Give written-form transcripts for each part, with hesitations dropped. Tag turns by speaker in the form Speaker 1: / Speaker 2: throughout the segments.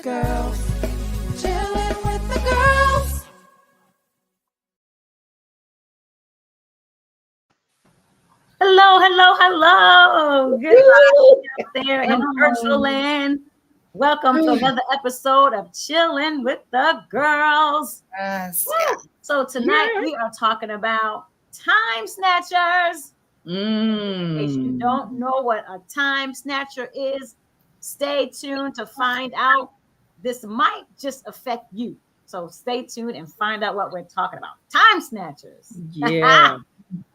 Speaker 1: girls. Chillin' with the girls.
Speaker 2: Hello. Good morning out there in virtual land. Welcome to another episode of Chillin' with the Girls.
Speaker 1: Yes.
Speaker 2: So tonight we are talking about time snatchers. In case you don't know what a time snatcher is, stay tuned to find out. This might just affect you. So stay tuned and find out what we're talking about. Time snatchers.
Speaker 3: Yeah.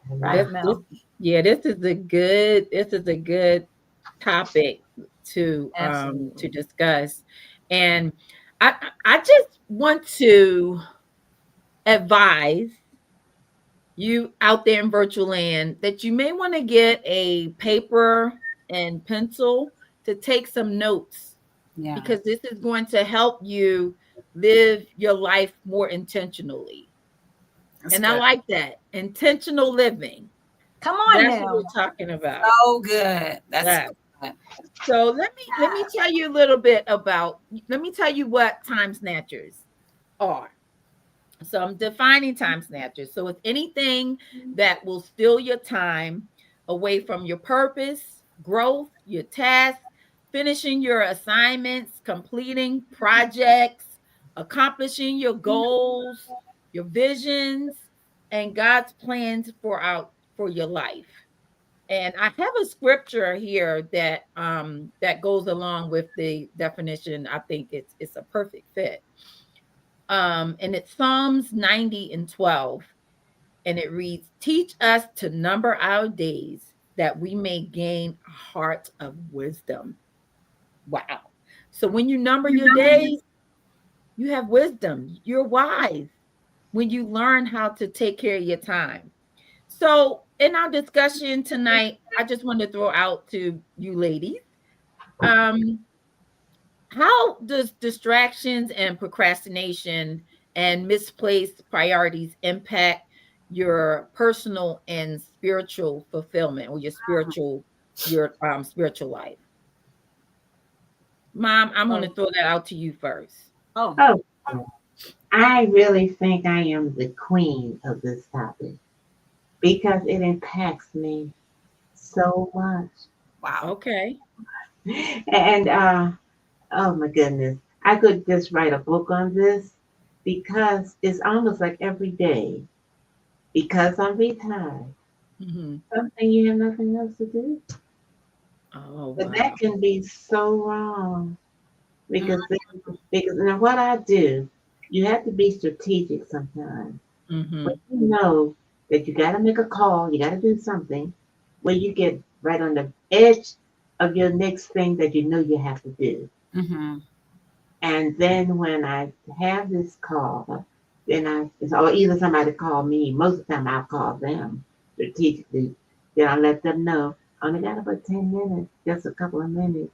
Speaker 2: Right, Mel?
Speaker 3: This is a good topic to discuss. And I just want to advise you out there in virtual land that you may want to get a paper and pencil to take some notes.
Speaker 1: Yeah.
Speaker 3: Because this is going to help you live your life more intentionally.
Speaker 1: That's
Speaker 3: and
Speaker 1: good.
Speaker 3: I like that. Intentional living.
Speaker 2: Come on
Speaker 3: That's
Speaker 2: now.
Speaker 3: what we're talking about.
Speaker 1: So good. That's good.
Speaker 3: So let me tell you a little bit about, let me tell you what time snatchers are. So I'm defining time snatchers. So it's anything that will steal your time away from your purpose, growth, your tasks, finishing your assignments, completing projects, accomplishing your goals, your visions, and God's plans for your life. And I have a scripture here that goes along with the definition. I think it's a perfect fit. And it's Psalms 90:12. And it reads, "Teach us to number our days that we may gain a heart of wisdom." Wow. So when you number your days, you have wisdom. You're wise when you learn how to take care of your time. So in our discussion tonight, I just want to throw out to you ladies, how does distractions and procrastination and misplaced priorities impact your personal and spiritual fulfillment or your spiritual life? Mom, I'm going to throw that out to you first.
Speaker 4: Oh, I really think I am the queen of this topic because it impacts me so much.
Speaker 1: Wow.
Speaker 3: Okay.
Speaker 4: And oh my goodness, I could just write a book on this because it's almost like every day. Because I'm retired, something you have nothing else to do.
Speaker 3: Oh,
Speaker 4: But
Speaker 3: wow.
Speaker 4: that can be so wrong because now what I do, you have to be strategic sometimes. But you know that you got to make a call, you got to do something where you get right on the edge of your next thing that you know you have to do. And then when I have this call, then or either somebody call me, most of the time I'll call them strategically. Then I let them know, I only got about 10 minutes, just a couple of minutes,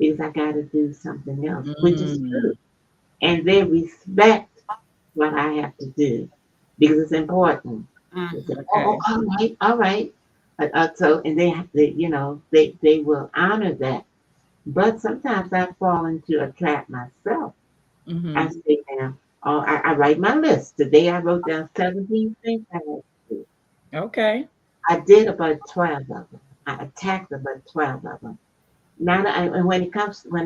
Speaker 4: because I got to do something else, which is true. And they respect what I have to do because it's important. They say, oh, all right. So, and they will honor that. But sometimes I fall into a trap myself. I sit down. I write my list. Today I wrote down 17 things I had to do.
Speaker 3: Okay.
Speaker 4: I did about 12 of them. I attacked about 12 of them. Now, and when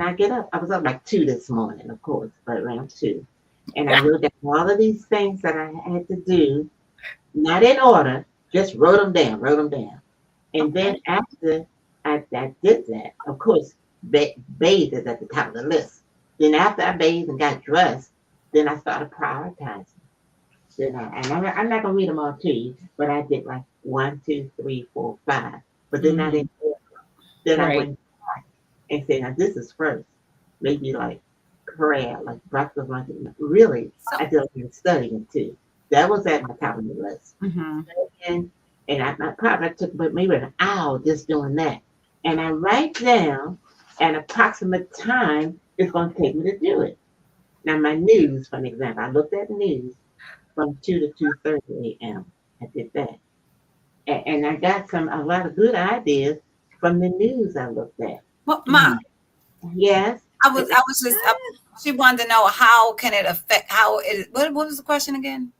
Speaker 4: I get up, I was up like 2 this morning, of course, but around 2. And I wrote down all of these things that I had to do, not in order, just wrote them down. And then after I did that, of course, bathe is at the top of the list. Then after I bathed and got dressed, then I started prioritizing. And I'm not gonna read them all to you, but I did like 1, 2, 3, 4, 5. But then I didn't. Then I went back and said, "Now this is first." Maybe like prayer, like breakfast, lunch. Really, I did a little studying too. That was at my top of the list. And I probably took maybe an hour just doing that. And I write down an approximate time it's going to take me to do it. Now, my news, for an example, I looked at news from 2 to 2:30 a.m. I did that. And I got a lot of good ideas from the news I looked at.
Speaker 1: Well, Mom.
Speaker 4: Yes.
Speaker 1: I was just
Speaker 5: She wanted to know how can it affect how it. What was the question again?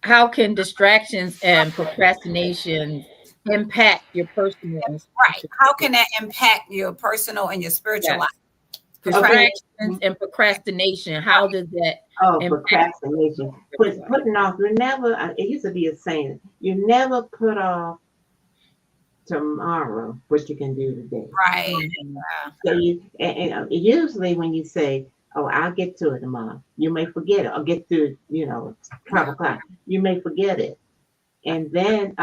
Speaker 3: How can distractions and procrastination impact your personal and
Speaker 5: Right.
Speaker 3: spiritual
Speaker 5: How
Speaker 3: growth?
Speaker 5: can that impact your personal and your spiritual
Speaker 3: Yes.
Speaker 5: life?
Speaker 4: Okay.
Speaker 3: Distractions and procrastination. How does that
Speaker 4: Oh,
Speaker 3: impact
Speaker 4: procrastination.
Speaker 3: your spiritual life?
Speaker 4: Putting off. You never. It used to be a saying. You never put off tomorrow what you can do today.
Speaker 5: Right.
Speaker 3: Mhm.
Speaker 4: So usually when you say, "Oh, I'll get to it tomorrow," you may forget it. Or get to it, 12 o'clock. You may forget it, and then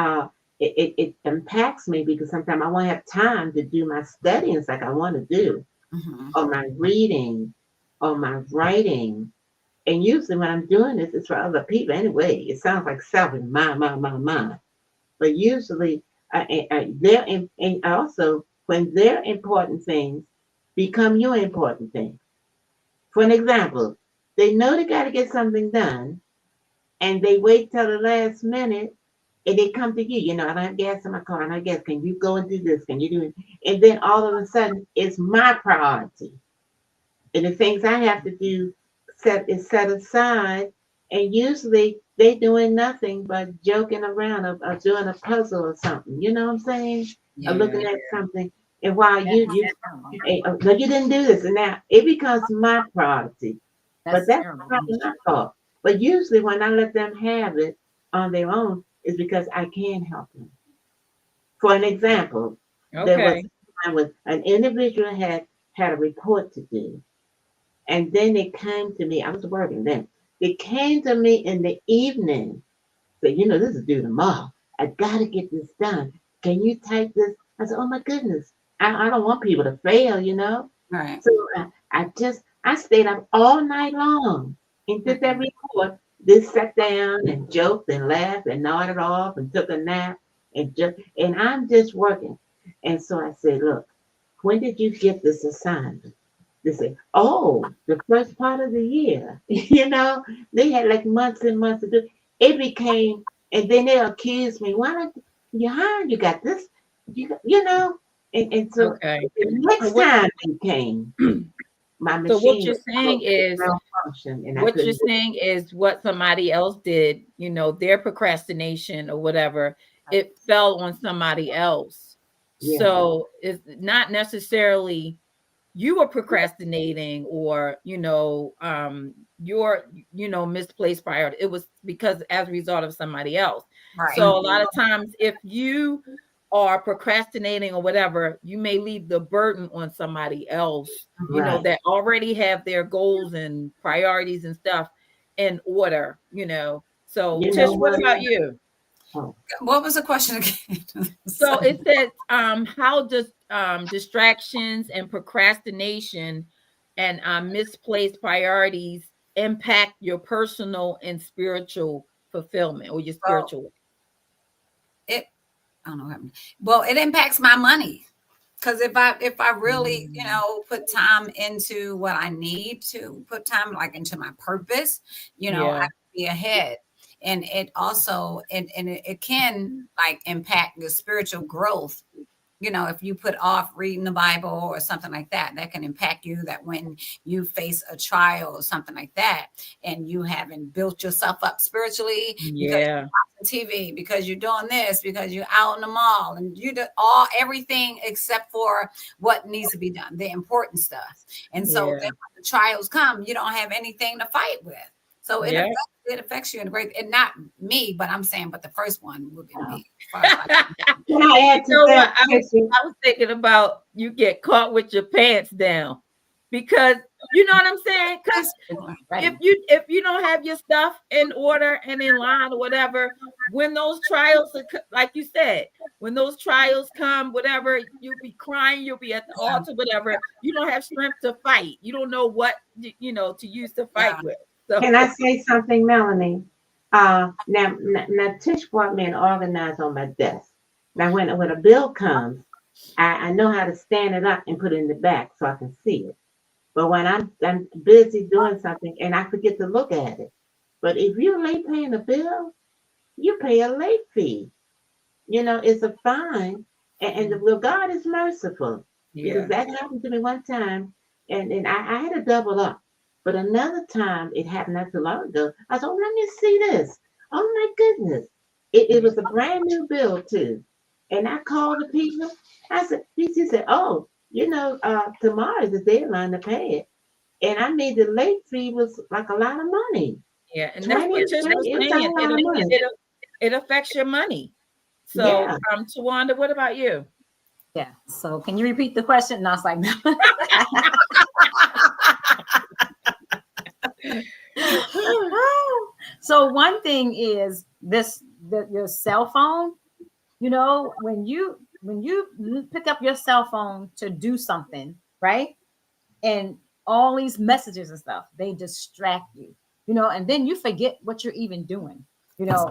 Speaker 4: it impacts me because sometimes I won't have time to do my studies like I want to do,
Speaker 5: Mhm.
Speaker 4: or my reading, or my writing. And usually when I'm doing this, it's for other people anyway. It sounds like selfish, mine. But usually, they're and also when their important things become your important thing. For an example, they know they got to get something done, and they wait till the last minute, and they come to you. I don't have gas in my car, and I guess can you go and do this? Can you do it? And then all of a sudden, it's my priority, and the things I have to do set aside, and usually they doing nothing but joking around or doing a puzzle or something. You know what I'm saying? Or
Speaker 5: Yeah.
Speaker 4: looking at something, and while you
Speaker 2: That's terrible.
Speaker 4: no, you didn't do this, and now it becomes my priority. But
Speaker 2: That's
Speaker 4: that's
Speaker 2: terrible.
Speaker 4: probably my fault. But usually when I let them have it on their own, is because I can help them. For an example, there was
Speaker 3: Okay.
Speaker 4: I was an individual had a report to do, and then they came to me. I was working then. They came to me in the evening. Said, this is due tomorrow. I got to get this done. Can you type this? I said, oh my goodness. I don't want people to fail.
Speaker 5: Right.
Speaker 4: So I stayed up all night long and did that
Speaker 5: Mhm.
Speaker 4: report. This sat down and joked and laughed and nodded off and took a nap and I'm just working. And so I said, look, when did you get this assignment? They say, oh, the first part of the year. They had like months and months to do. It became, and then they accused me, why don't you got this? And so
Speaker 3: Okay.
Speaker 4: the
Speaker 3: So
Speaker 4: next
Speaker 3: what
Speaker 4: time they came, my
Speaker 3: so what
Speaker 4: machine
Speaker 3: you're saying is
Speaker 4: malfunction and I
Speaker 3: what you're
Speaker 4: couldn't do
Speaker 3: saying is what somebody else did, their procrastination or whatever, it fell on somebody else.
Speaker 4: it. Yeah.
Speaker 3: So it's not necessarily you were procrastinating or, your, misplaced priority. It was because as a result of somebody else.
Speaker 5: Right.
Speaker 3: So a lot of times if you are procrastinating or whatever, you may leave the burden on somebody else,
Speaker 4: Right.
Speaker 3: that already have their goals and priorities and stuff in order. So
Speaker 4: You know
Speaker 3: Tish, what
Speaker 4: what?
Speaker 3: about you?
Speaker 4: Oh,
Speaker 5: What was the question again?
Speaker 3: So it says, how does distractions and procrastination and misplaced priorities impact your personal and spiritual fulfillment or your
Speaker 5: Well,
Speaker 3: spiritual?
Speaker 5: it. I don't know what happened. Well, it impacts my money because if I really
Speaker 3: Mm,
Speaker 5: put time into what I need to put time like into my purpose, I
Speaker 3: yeah,
Speaker 5: can be ahead. And it also it can like impact the spiritual growth. If you put off reading the Bible or something like that, that can impact you. That when you face a trial or something like that, and you haven't built yourself up spiritually because
Speaker 3: yeah,
Speaker 5: you're watching TV, because you're doing this, because you're out in the mall, and you do all everything except for what needs to be done, the important stuff. And so then
Speaker 3: yeah,
Speaker 5: when the trials come, you don't have anything to fight with. So
Speaker 3: yeah.
Speaker 5: it affects you in a great, and not me, but I'm saying, but the first one would be me. As far as like,
Speaker 4: can I add
Speaker 3: You
Speaker 4: to
Speaker 3: know
Speaker 4: that,
Speaker 3: what?
Speaker 4: Tracy?
Speaker 3: I was thinking about you get caught with your pants down because you know what I'm saying? Because if
Speaker 2: Ready.
Speaker 3: you don't have your stuff in order and in line or whatever, when those trials like you said, when those trials come, whatever, you'll be crying, you'll be at the
Speaker 5: yeah,
Speaker 3: altar, whatever. You don't have strength to fight. You don't know what to use to fight
Speaker 5: yeah.
Speaker 3: with. So
Speaker 4: Can I say something, Melanie? Now Tish brought me an organizer on my desk. Now, when a bill comes, I know how to stand it up and put it in the back so I can see it. But when I'm busy doing something and I forget to look at it. But if you're late paying a bill, you pay a late fee. It's a fine, and well, God is merciful because
Speaker 3: yeah.
Speaker 4: that happened to me one time, and I had to double up. But another time, it happened not too long ago. I said, oh, let me see this. Oh my goodness. It was a brand new bill too. And I called the people. I said, she said, oh, tomorrow is the deadline to pay it. And I made the late fee was like a lot of money.
Speaker 3: Yeah, and that's
Speaker 4: 20
Speaker 3: what
Speaker 4: or
Speaker 3: you're
Speaker 4: 30, it was a
Speaker 3: saying.
Speaker 4: lot of money.
Speaker 3: It affects your money. So,
Speaker 4: Yeah.
Speaker 3: Tawanda, what about you?
Speaker 2: Yeah. So can you repeat the question? And I was like, no. So one thing is your cell phone, when you pick up your cell phone to do something, right? And all these messages and stuff, they distract you, and then you forget what you're even doing,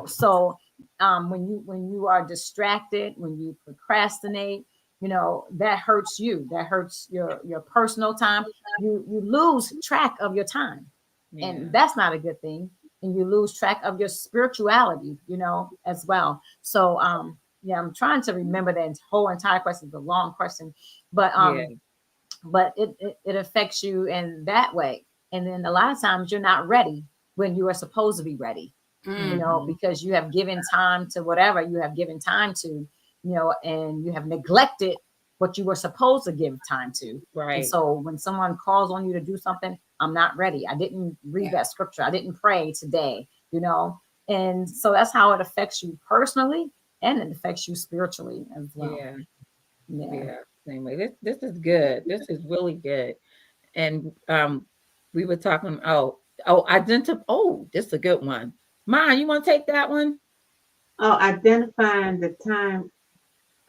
Speaker 2: so when you are distracted, when you procrastinate, that hurts you, that hurts your personal time. You lose track of your time, and that's not a good thing. And you lose track of your spirituality, as well. So yeah, I'm trying to remember that whole entire question. It's a long question, but it affects you in that way. And then a lot of times you're not ready when you are supposed to be ready, because you have given time to whatever you have given time to, and you have neglected what you were supposed to give time to.
Speaker 3: Right.
Speaker 2: And so when someone calls on you to do something, I'm not ready. I didn't read that scripture. I didn't pray today, and so that's how it affects you personally, and it affects you spiritually as well.
Speaker 3: Yeah. Same way. This is good. This is really good. And we were talking. This is a good one. Ma, you want to take that one?
Speaker 4: Oh, identifying the time.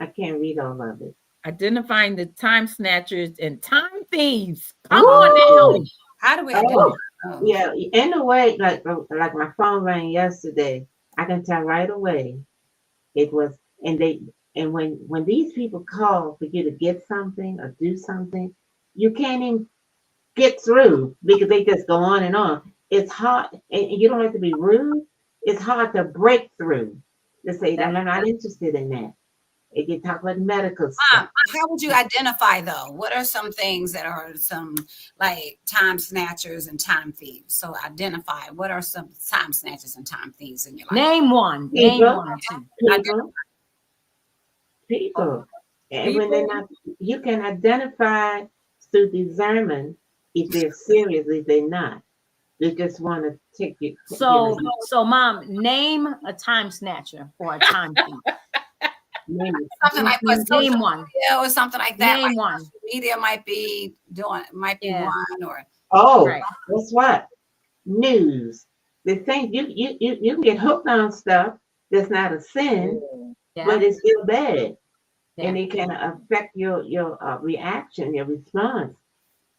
Speaker 4: I can't read all of it.
Speaker 3: Identifying the time snatchers and time thieves. Come on now.
Speaker 5: How do we identify?
Speaker 4: Yeah, in a way, like my phone rang yesterday, I can tell right away it was, and when these people call for you to get something or do something, you can't even get through because they just go on and on. It's hard, and you don't have to be rude. It's hard to break through to say that I'm not interested in that. If you talk about medical stuff.
Speaker 5: How would you identify though? What are some things that are some like time snatchers and time thieves? So identify what are some time snatchers and time thieves in your life?
Speaker 2: Name one. Name one or two.
Speaker 4: People. And when they're not, you can identify through discernment if they're serious, if they're not. They just want to take you.
Speaker 2: So Mom, name a time snatcher or a time thief.
Speaker 5: Something like
Speaker 2: name one
Speaker 5: or something like that.
Speaker 2: Name
Speaker 5: like
Speaker 2: one.
Speaker 5: Media might be one or.
Speaker 4: Guess what? News. The thing you can get hooked on stuff that's not a sin, but it's still bad, and it can affect your reaction, your response.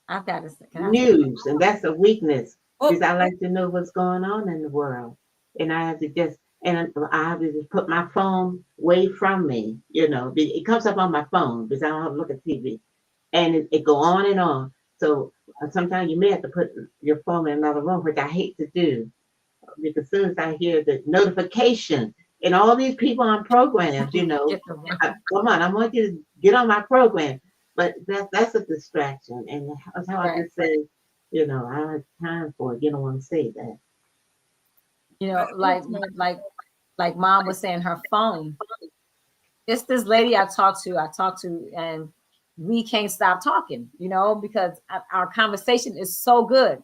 Speaker 2: I've got to say
Speaker 4: news, and that's a weakness because I like to know what's going on in the world, and I have to just put my phone away from me. It comes up on my phone because I don't have to look at TV, and it go on and on. So sometimes you may have to put your phone in another room, which I hate to do, because as soon as I hear the notification and all these people on programs, come on, I want you to get on my program. But that's a distraction, and that's how I just say, I don't have time for it. You don't want to say that.
Speaker 2: Like Mom was saying, her phone. It's this lady I talked to, and we can't stop talking, because our conversation is so good,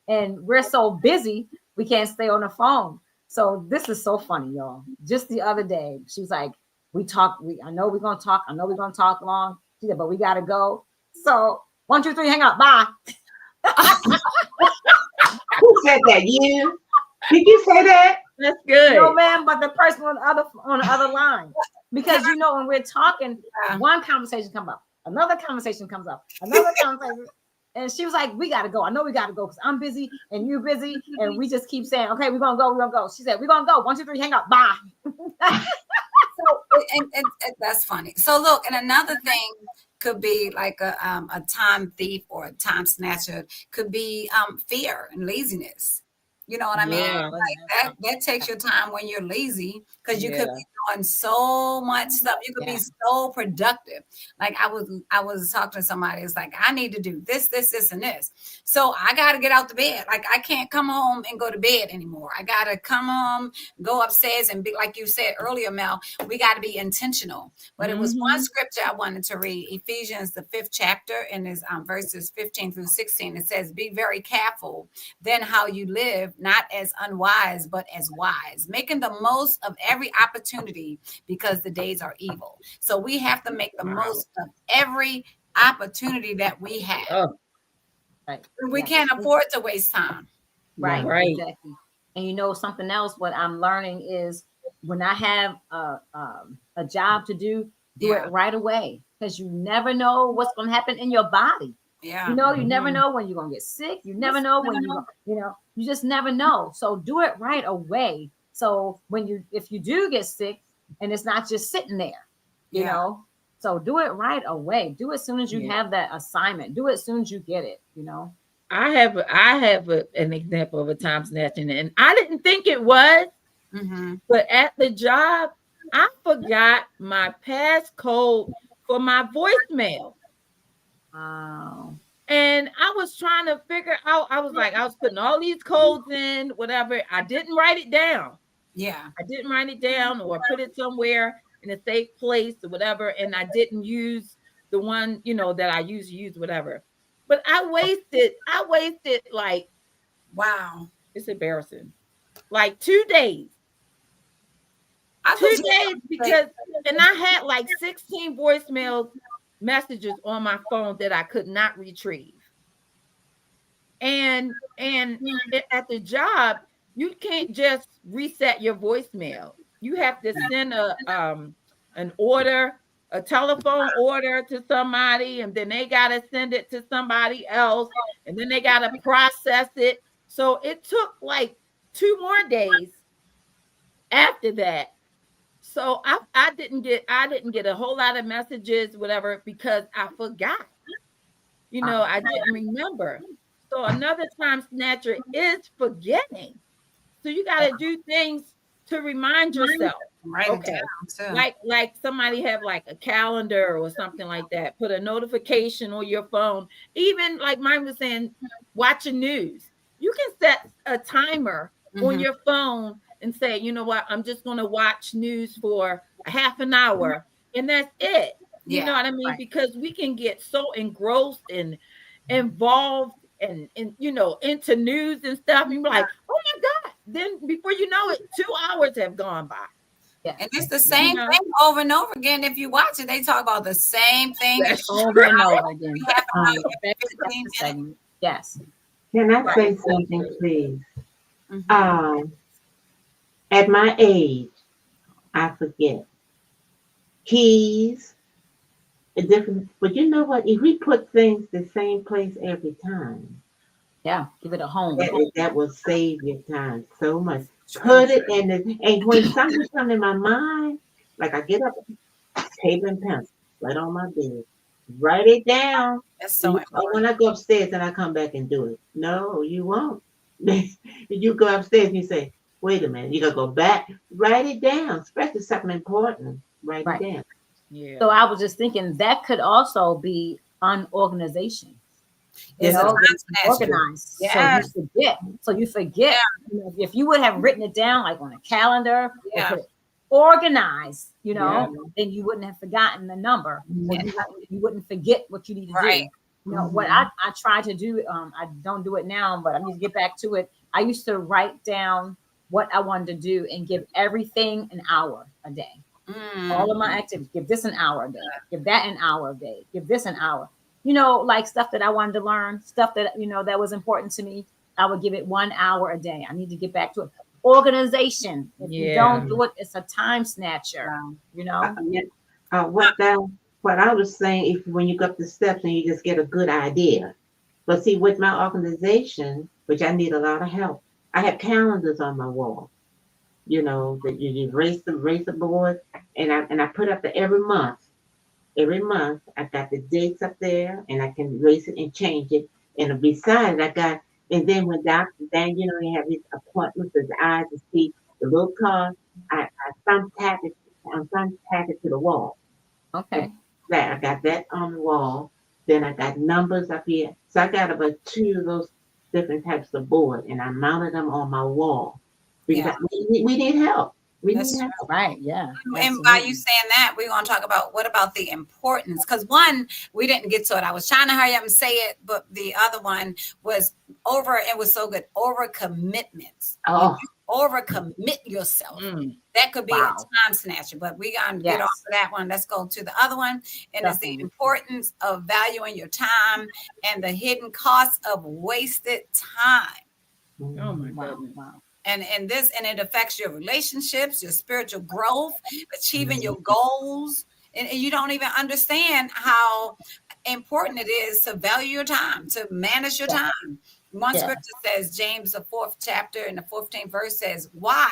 Speaker 2: and we're so busy, we can't stay on the phone. So this is so funny, y'all. Just the other day, she's like, I know we're gonna talk. I know we're gonna talk long. She said, but we gotta go. So 1, 2, 3, hang up. Bye.
Speaker 4: Who said that? You? Did you say that?
Speaker 3: That's good.
Speaker 2: No, ma'am, but the person on the other line. Because when we're talking, one conversation comes up, another conversation comes up, another conversation. And she was like, we gotta go. I know we gotta go because I'm busy and you're busy. And we just keep saying, okay, we're gonna go. She said, we're gonna go. 1, 2, 3, hang up. Bye.
Speaker 5: So and that's funny. So look, and another thing could be like a time thief or a time snatcher could be fear and laziness. You know what I mean?
Speaker 3: Yeah.
Speaker 5: Like that takes your time when you're lazy, because you could
Speaker 3: Yeah.
Speaker 5: be doing so much stuff. You could be so productive. Like I was talking to somebody. It's like, I need to do this, and this. So I got to get out the bed. Like I can't come home and go to bed anymore. I got to come home, go upstairs, and be like you said earlier, Mel. We got to be intentional. But it was one scripture I wanted to read, Ephesians the 5th chapter, and is verses 15 through 16. It says, "Be very careful then how you live, not as unwise, but as wise, making the most of every opportunity, because the days are evil." So we have to make the most of every opportunity that we have.
Speaker 3: Oh,
Speaker 2: Right.
Speaker 5: We can't afford to waste time.
Speaker 2: Right.
Speaker 3: Right.
Speaker 2: Exactly. And you know something else. What I'm learning is when I have a job to do it right away, because you never know what's going to happen in your body.
Speaker 5: Yeah.
Speaker 2: You know, you never know when you're going to get sick. You never know when you just never know. So do it right away. So if you do get sick, and it's not just sitting there, you know, so do it right away. Do it as soon as you have that assignment. Do it as soon as you get it, you know.
Speaker 3: I have an example of a time snatching, and I didn't think it was, but at the job, I forgot my passcode for my voicemail.
Speaker 2: Wow.
Speaker 3: And I was trying to figure out, I was putting all these codes in, whatever. I didn't write it down.
Speaker 5: Yeah.
Speaker 3: I didn't write it down or put it somewhere in a safe place or whatever. And I didn't use the one, that I usually use, whatever. But I wasted like,
Speaker 5: wow,
Speaker 3: it's embarrassing. Like 2 days. 2 days because, and I had like 16 voicemail messages on my phone that I could not retrieve. And at the job, you can't just reset your voicemail. You have to send an order, a telephone order to somebody, and then they got to send it to somebody else, and then they got to process it. So it took like 2 more days after that. So I didn't get a whole lot of messages, whatever, because I forgot. I didn't remember. So another time snatcher is forgetting. So you got to do things to remind yourself.
Speaker 5: Right.
Speaker 3: Okay. Like somebody have like a calendar or something like that. Put a notification on your phone. Even like mine was saying, watching news. You can set a timer on your phone and say, you know what, I'm just going to watch news for a half an hour, and that's it. You know what I mean? Right. Because we can get so engrossed and involved and into news and stuff. And you're like, oh my God. Then before you know it, 2 hours have gone by.
Speaker 5: Yeah. And it's the same thing over and over again. If you watch it, they talk about the same thing
Speaker 2: over and over again. Yes.
Speaker 4: Can I say something, please? At my age, I forget keys, different. But you know what? If we put things the same place every time,
Speaker 2: give it a home.
Speaker 4: That will save your time so much. Put it in and when something comes in my mind, like I get up, paper and pencil, right on my bed, write it down.
Speaker 5: That's so important.
Speaker 4: When I go upstairs and I come back and do it. No, you won't. You go upstairs and you say, wait a minute, you gotta go back, write it down, especially something important. Write it down.
Speaker 2: Yeah. So I was just thinking that could also be unorganization. Organized. Yes. So you forget. Yeah. If you would have written it down like on a calendar, organized, then you wouldn't have forgotten the number. You wouldn't forget what you need to do. What I try to do, I don't do it now, but I need to get back to it. I used to write down what I wanted to do and give everything an hour a day. All of my activities, give this an hour a day, give that an hour a day, give this an hour. Like stuff that I wanted to learn, stuff that, that was important to me. I would give it 1 hour a day. I need to get back to it. Organization. If you don't do it, it's a time snatcher,
Speaker 4: What I was saying, if when you go up the steps and you just get a good idea. But see, with my organization, which I need a lot of help, I have calendars on my wall. That you erase the board, and I put up the every month. Every month, I got the dates up there, and I can erase it and change it. And beside it, I got And then when Dr. Dan, he have his appointments with the eyes to see the little card, I thumb tap it, to the wall.
Speaker 2: Okay.
Speaker 4: That I got that on the wall. Then I got numbers up here. So I got about 2 of those different types of board, and I mounted them on my wall because
Speaker 5: Yeah.
Speaker 4: we need help. We
Speaker 5: That's
Speaker 4: need help.
Speaker 2: Right. Yeah.
Speaker 5: And by you saying that, we're going to talk about what about the importance? Because one, we didn't get to it. I was trying to hurry up and say it, but the other one was it was so good. Over commitments.
Speaker 4: Oh,
Speaker 5: Over commit yourself. That could be a time snatcher, but we got to get off of that one. Let's go to the other one. And it's the importance of valuing your time and the hidden cost of wasted time.
Speaker 3: Oh my God.
Speaker 2: Wow.
Speaker 5: And it affects your relationships, your spiritual growth, achieving your goals. And you don't even understand how important it is to value your time, to manage your time. One scripture says, James, the 4th chapter and the 14th verse says, why?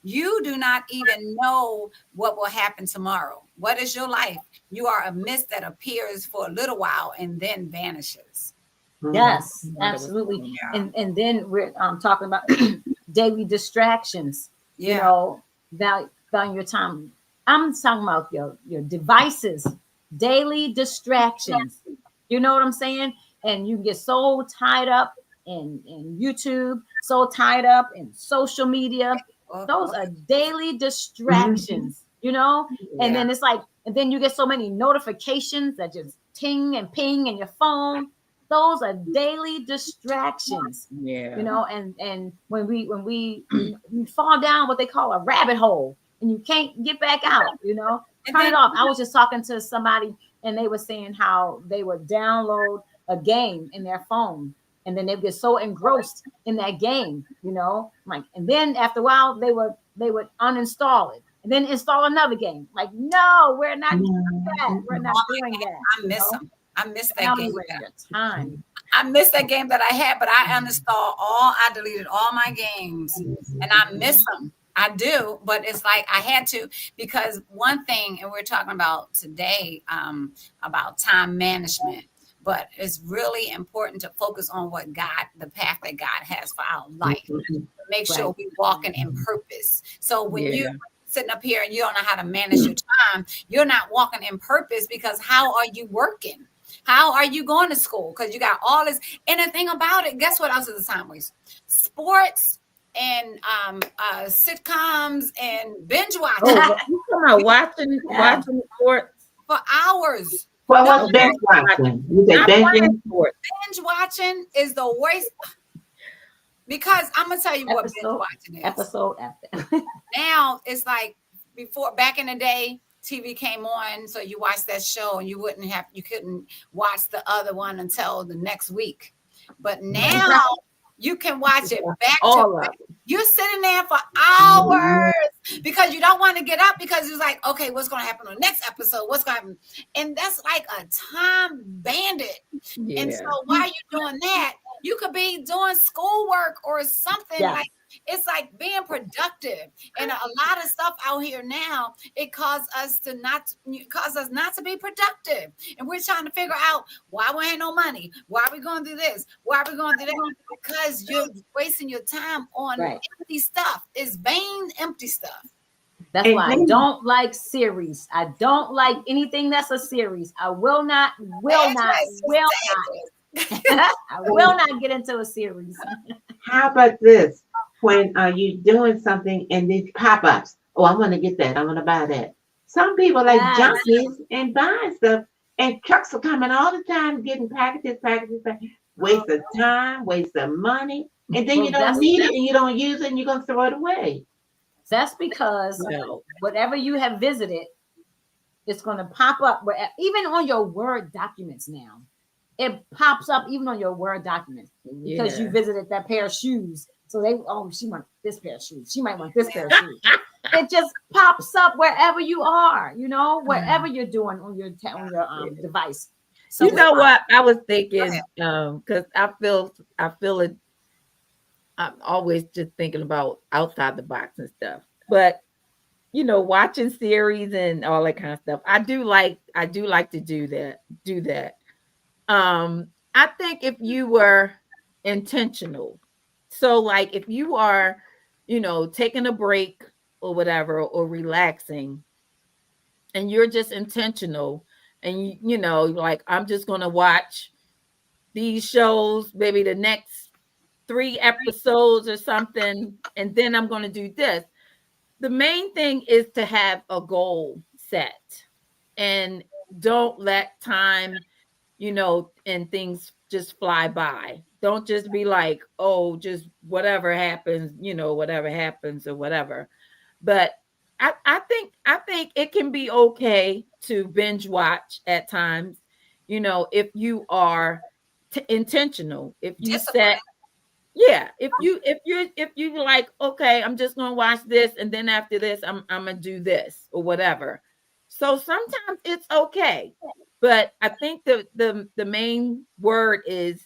Speaker 5: You do not even know what will happen tomorrow. What is your life? You are a mist that appears for a little while and then vanishes.
Speaker 2: Yes, absolutely. And then we're talking about daily distractions. Value your time. I'm talking about your devices, daily distractions. You know what I'm saying? And you get so tied up in YouTube, so tied up in social media. Those are daily distractions, and then it's like, and then you get so many notifications that just ting and ping in your phone. Those are daily distractions, and when we fall down what they call a rabbit hole and you can't get back out, turn it off. I was just talking to somebody and they were saying how they would download a game in their phone and then they would get so engrossed in that game, like, and then after a while they would uninstall it and then install another game. Like, no, we're not doing that. We're not doing that.
Speaker 5: I miss them. I miss that game.
Speaker 2: Time.
Speaker 5: I miss that game that I had, but I I deleted all my games and I miss them. I do, but it's like I had to, because one thing, and we're talking about today about time management, but it's really important to focus on the path that God has for our life. Make sure we're walking in purpose. So when you're sitting up here and you don't know how to manage your time, you're not walking in purpose, because how are you working? How are you going to school? Because you got all this. And the thing about it, guess what else is a time waste? Sports and sitcoms and binge watching.
Speaker 3: Oh, you talking about watching sports
Speaker 5: for hours.
Speaker 4: Well, what's binge watching? You say binge
Speaker 5: watching is the worst. Because I'm gonna tell you what binge watching is.
Speaker 2: Episode after.
Speaker 5: Now it's like back in the day, TV came on, so you watched that show and you couldn't watch the other one until the next week. But now you can watch it back to back. You're sitting there for hours because you don't want to get up, because it's like, okay, what's going to happen on the next episode? What's going to happen? And that's like a time bandit. Yeah. And so while you're doing that, you could be doing schoolwork or something. Like, it's like being productive. And a lot of stuff out here now, it causes us not to be productive. And we're trying to figure out why we ain't no money. Why are we going to do this? Why are we going to do that? Because you're wasting your time on empty stuff. It's vain, empty stuff.
Speaker 2: That's why I don't like series. I don't like anything that's a series. I will not. I will not get into a series.
Speaker 4: How about this? When you're doing something and these pop-ups, oh, I want to get that, I want to buy that. Some people like junkies and buying stuff, and trucks are coming all the time, getting packages, waste of time, waste of money, and then you don't need it and you don't use it and you're going to throw it away.
Speaker 2: That's because whatever you have visited, it's going to pop up, even on your Word documents now. It pops up even on your Word documents because you visited that pair of shoes. So she wants this pair of shoes. She might want this pair of shoes. It just pops up wherever you are, wherever you're doing on your device. So
Speaker 3: you know what I was thinking, because I feel it. I'm always just thinking about outside the box and stuff. But watching series and all that kind of stuff, I do like to do that. I think if you were intentional. So like if you are, taking a break or whatever, or relaxing, and you're just intentional, and like, I'm just going to watch these shows, maybe the next 3 episodes or something, and then I'm going to do this. The main thing is to have a goal set, and don't let time, and things just fly by. Don't just be like, oh, just whatever happens, whatever happens or whatever. But I think it can be okay to binge watch at times, if you are intentional, if you
Speaker 5: Discipline.
Speaker 3: set, yeah, if you like, okay, I'm just gonna watch this, and then after this, I'm gonna do this or whatever. So sometimes it's okay, but I think the main word is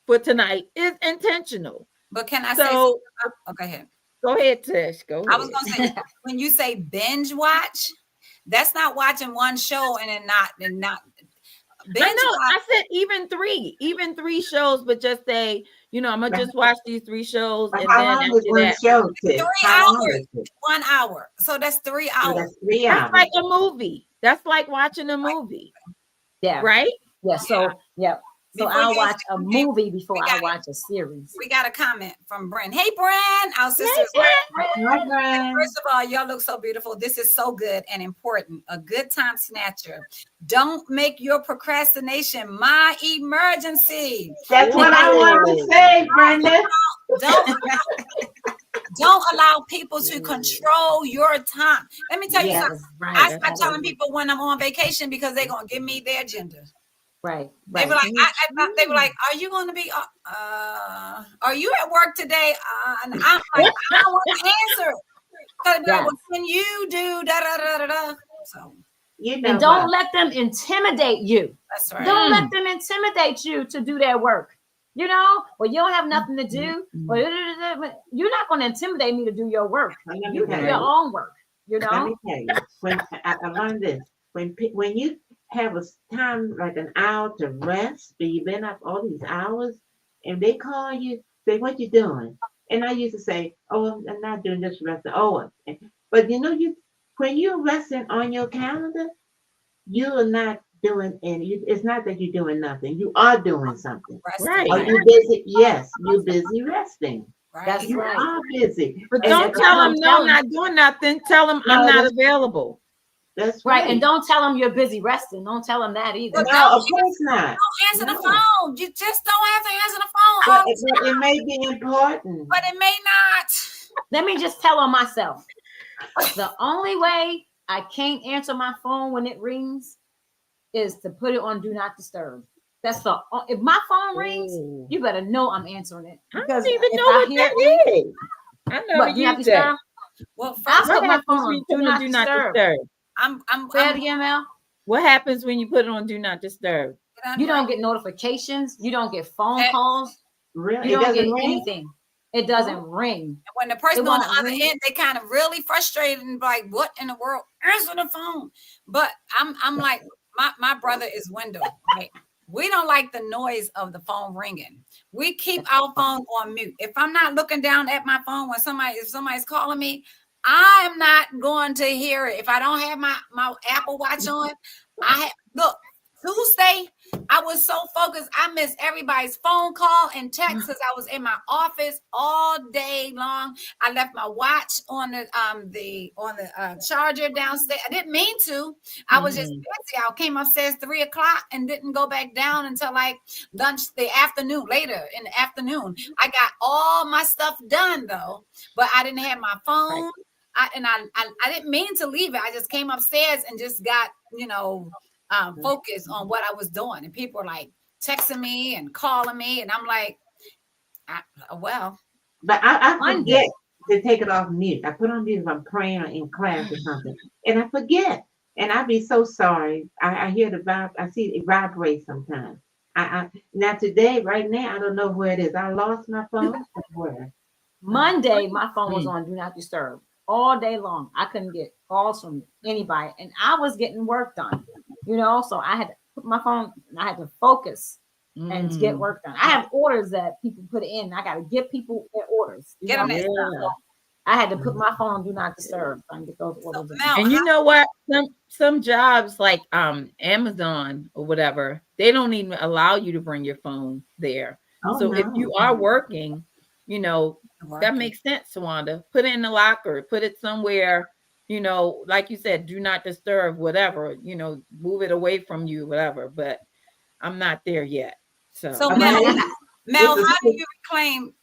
Speaker 3: for tonight is intentional.
Speaker 5: But can I say something?
Speaker 3: So
Speaker 5: Oh, go ahead.
Speaker 3: go ahead, Tish. Go
Speaker 5: I was
Speaker 3: ahead.
Speaker 5: gonna say, when you say binge watch, that's not watching one show and then not binge
Speaker 3: I know.
Speaker 5: watch.
Speaker 3: I said even three shows, but just say, I'm gonna just watch these 3 shows,
Speaker 4: But
Speaker 3: and
Speaker 4: how
Speaker 3: then
Speaker 4: long
Speaker 3: after
Speaker 4: is one
Speaker 3: that,
Speaker 4: show, Tish?
Speaker 5: 3
Speaker 4: How long
Speaker 5: hours,
Speaker 4: is it?
Speaker 5: 1 hour. So that's 3
Speaker 4: So
Speaker 5: hours.
Speaker 4: that's 3
Speaker 3: that's
Speaker 4: hours.
Speaker 3: like a movie. That's like watching a movie,
Speaker 2: Yeah.
Speaker 3: right?
Speaker 2: Yeah. So yeah. So
Speaker 5: Before
Speaker 2: I'll
Speaker 5: you
Speaker 2: watch
Speaker 5: answer,
Speaker 2: a
Speaker 5: hey,
Speaker 2: movie before
Speaker 5: we
Speaker 2: I
Speaker 5: got
Speaker 2: watch a series.
Speaker 5: we got a comment from Bren. Hey, Bren, our sisters.
Speaker 4: Hi, Brian.
Speaker 5: First of all, y'all look so beautiful. This is so good and important. A good time snatcher. Don't make your procrastination my emergency.
Speaker 4: That's what I wanted to say, Brenda.
Speaker 5: Don't allow people to control your time. Let me tell you
Speaker 4: Yes.
Speaker 5: something.
Speaker 2: Right.
Speaker 5: I start telling people when I'm on vacation because they're gonna give me their agenda.
Speaker 2: Right.
Speaker 5: They were like, they were like, "Are you going to be? Are you at work today?" And I'm like, "I don't want to answer." Because
Speaker 2: Yes.
Speaker 5: what can you do? Da da da da da. So
Speaker 4: You know
Speaker 2: And don't
Speaker 4: what?
Speaker 2: let them intimidate you.
Speaker 5: that's right.
Speaker 2: Don't let them intimidate you to do their work. Well, you don't have nothing to do. Well, you're not going to intimidate me to do your work.
Speaker 4: Let me
Speaker 2: You do
Speaker 4: tell
Speaker 2: your
Speaker 4: you.
Speaker 2: own work.
Speaker 4: Let me tell you. When I learned this, when you have a time like an hour to rest, but you've been up all these hours, and they call you, say, "What you doing?" And I used to say, "Oh, I'm not doing this resting." Oh, but when you're resting on your calendar, you are not doing any. It's not that you're doing nothing. You are doing something.
Speaker 5: Resting.
Speaker 3: Right.
Speaker 4: Are you busy? Yes, you're busy resting.
Speaker 2: That's
Speaker 4: You
Speaker 2: right.
Speaker 4: are busy.
Speaker 3: But
Speaker 4: And
Speaker 3: don't
Speaker 4: that's
Speaker 3: tell
Speaker 4: what
Speaker 3: them
Speaker 4: I'm
Speaker 3: no, I'm
Speaker 4: telling-
Speaker 3: not doing nothing. Tell them I'm
Speaker 4: No,
Speaker 3: not
Speaker 4: that's-
Speaker 3: available.
Speaker 4: That's
Speaker 2: Right.
Speaker 4: right.
Speaker 2: And don't tell them you're busy resting. Don't tell them that either.
Speaker 4: No, of course not.
Speaker 5: Don't answer the
Speaker 4: No.
Speaker 5: phone. You just don't have to answer the phone.
Speaker 4: But,
Speaker 5: all the
Speaker 4: but
Speaker 5: time.
Speaker 4: it may be important.
Speaker 5: But it may not.
Speaker 2: Let me just tell on myself. The only way I can't answer my phone when it rings is to put it on do not disturb. That's if my phone rings,
Speaker 3: Ooh.
Speaker 2: you better know I'm answering it.
Speaker 3: I
Speaker 2: Because
Speaker 3: don't even
Speaker 2: if
Speaker 3: know
Speaker 2: I
Speaker 3: what
Speaker 2: hear
Speaker 3: that
Speaker 2: it,
Speaker 3: is. I never
Speaker 2: what, do you have to
Speaker 3: used that.
Speaker 2: disturb?
Speaker 5: Well,
Speaker 2: I'll
Speaker 5: first
Speaker 2: put
Speaker 3: What
Speaker 2: my
Speaker 3: happens
Speaker 2: phone
Speaker 3: when
Speaker 2: on
Speaker 3: you put it on do not disturb?
Speaker 5: I'm
Speaker 2: Say it again, Mel.
Speaker 3: What happens when you put it on do not disturb?
Speaker 2: You don't get notifications. You don't get phone
Speaker 5: Text.
Speaker 2: calls.
Speaker 4: Really?
Speaker 2: You
Speaker 4: It
Speaker 2: don't get
Speaker 4: doesn't ring?
Speaker 2: anything. It doesn't ring.
Speaker 5: when the person
Speaker 2: It
Speaker 5: on the
Speaker 2: won't
Speaker 5: other
Speaker 2: ring.
Speaker 5: end, they kind of really frustrated and like, what in the world? Answer the phone. But I'm like, my brother is Wendell, right? We don't like the noise of the phone ringing. We keep our phone on mute. If I'm not looking down at my phone when if somebody's calling me, I'm not going to hear it. If I don't have my Apple Watch on, look, Tuesday, I was so focused. I missed everybody's phone call and text because I was in my office all day long. I left my watch on the charger downstairs. I didn't mean to. I was just busy. I came upstairs 3:00 and didn't go back down until like lunch later in the afternoon. I got all my stuff done though, but I didn't have my phone.
Speaker 3: Right.
Speaker 5: I didn't mean to leave it. I just came upstairs and just got, focused on what I was doing. And people were like texting me and calling me. And I'm like, well.
Speaker 4: But I forget to take it off mute. I put on mute if I'm praying or in class or something. And I forget. And I'd be so sorry. I hear the vibe. I see it vibrate sometimes. Now today, right now, I don't know where it is. I lost my phone somewhere.
Speaker 2: Monday, my phone was on do not disturb all day long. I couldn't get calls from anybody, and I was getting work done. So I had to put my phone. I had to focus and to get work done. I have orders that people put in. I got to get people their orders.
Speaker 5: Get them that
Speaker 2: So I had to put my phone on do not disturb so I can get those orders. in.
Speaker 3: And you know what? Some jobs like Amazon or whatever, they don't even allow you to bring your phone there. So if you are working, you know, that makes sense, Wanda. Put it in the locker, put it somewhere, you know, like you said, do not disturb, whatever, you know, move it away from you, whatever. But I'm not there yet. So
Speaker 5: Mel,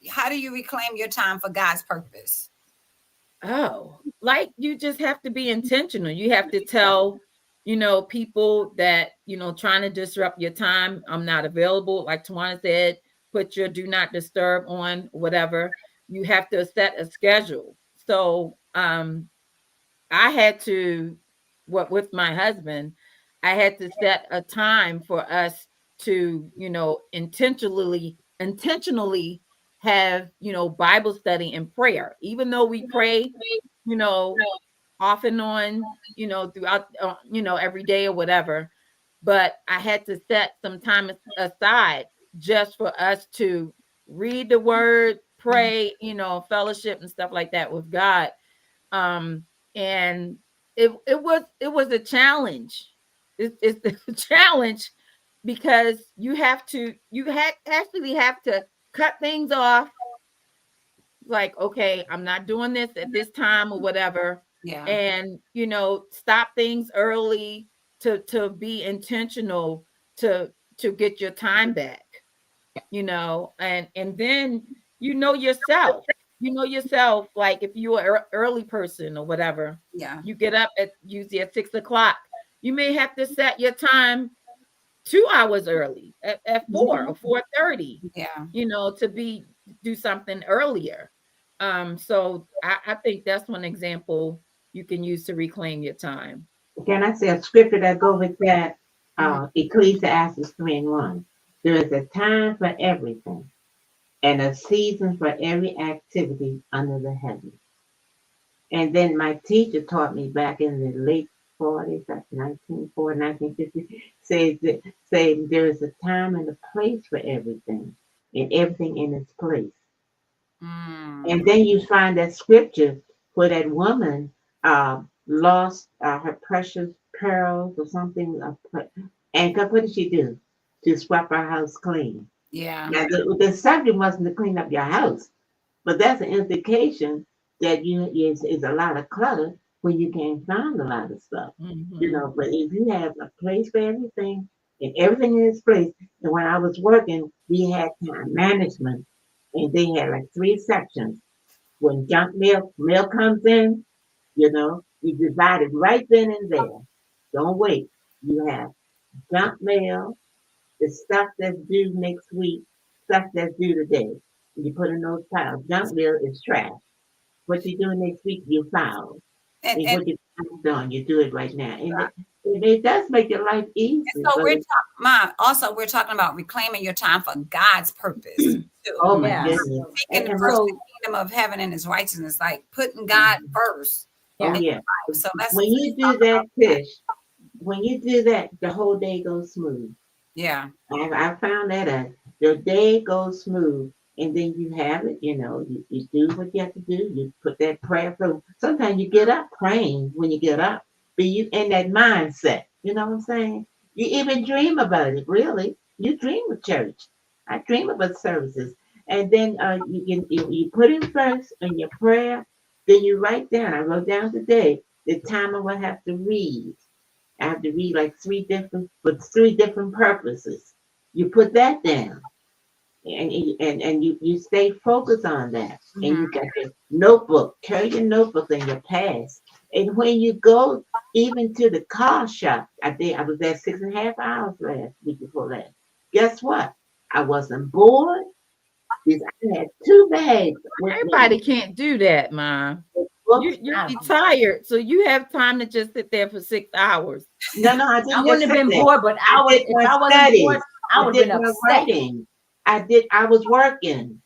Speaker 5: how do you reclaim your time for God's purpose?
Speaker 3: Oh, like you just have to be intentional. You have to tell, you know, people that, you know, trying to disrupt your time, I'm not available. Like Tawana said, put your do not disturb on, whatever. You have to set a schedule. So I had to, with my husband, I had to set a time for us to, you know, intentionally have, you know, Bible study and prayer. Even though we pray, you know, off and on, you know, throughout, you know, every day or whatever. But I had to set some time aside just for us to read the word, pray, you know, fellowship and stuff like that with God. And it was a challenge. It's a challenge because you actually have to cut things off. Like, okay, I'm not doing this at this time or whatever.
Speaker 5: Yeah.
Speaker 3: And, you know, stop things early to be intentional to get your time back, you know, and then you know yourself, like if you're an early person or whatever, you get up usually at 6 o'clock. You may have to set your time 2 hours early at 4 or 4:30, you know, to do something earlier. So I think that's one example you can use to reclaim your time.
Speaker 4: Can I say a scripture that goes with that? Ecclesiastes 3:1. There is a time for everything and a season for every activity under the heavens. And then my teacher taught me back in the late 40s, like 1940, 1950, saying there is a time and a place for everything and everything in its place. And then you find that scripture where that woman lost her precious pearls or something. And what did she do? To sweep her house clean.
Speaker 5: Yeah.
Speaker 4: Now, the subject wasn't to clean up your house, but that's an indication that is a lot of clutter when you can't find a lot of stuff. You know, but if you have a place for everything and everything in its place, and when I was working, we had time management, and they had like 3 sections. When junk mail comes in, you know, you divide it right then and there. Don't wait. You have junk mail, the stuff that's due next week, stuff that's due today. You put in those piles. Junk mail is trash. What you do next week, you file. And what you done, you do it right now. And it does make your life easy.
Speaker 5: So we're talking about reclaiming your time for God's purpose too.
Speaker 4: Oh my goodness.
Speaker 5: Seeking first the kingdom of heaven and his righteousness, like putting God first.
Speaker 4: Oh yeah.
Speaker 5: So that's
Speaker 4: when you do that, Tish, when you do that, the whole day goes smooth.
Speaker 5: Yeah.
Speaker 4: I found that the day goes smooth. And then you have it, you know, you do what you have to do. You put that prayer through. Sometimes you get up praying when you get up, but you in that mindset. You know what I'm saying? You even dream about it. Really, you dream of church. I dream about services, and then you put in first in your prayer. Then you write down. I wrote down today the time I will have to read. I have to read like 3 different purposes. You put that down. And you stay focused on that. And you got your notebook, carry your notebook in your past. And when you go even to the car shop, I was there 6.5 hours last week before that. Guess what? I wasn't bored because I had 2 bags.
Speaker 3: Everybody can't do that, Mom. You're tired, so you have time to just sit there for 6 hours.
Speaker 4: No, I didn't.
Speaker 2: I wouldn't have been bored, but I wasn't bored, I would have been upset.
Speaker 4: I was working.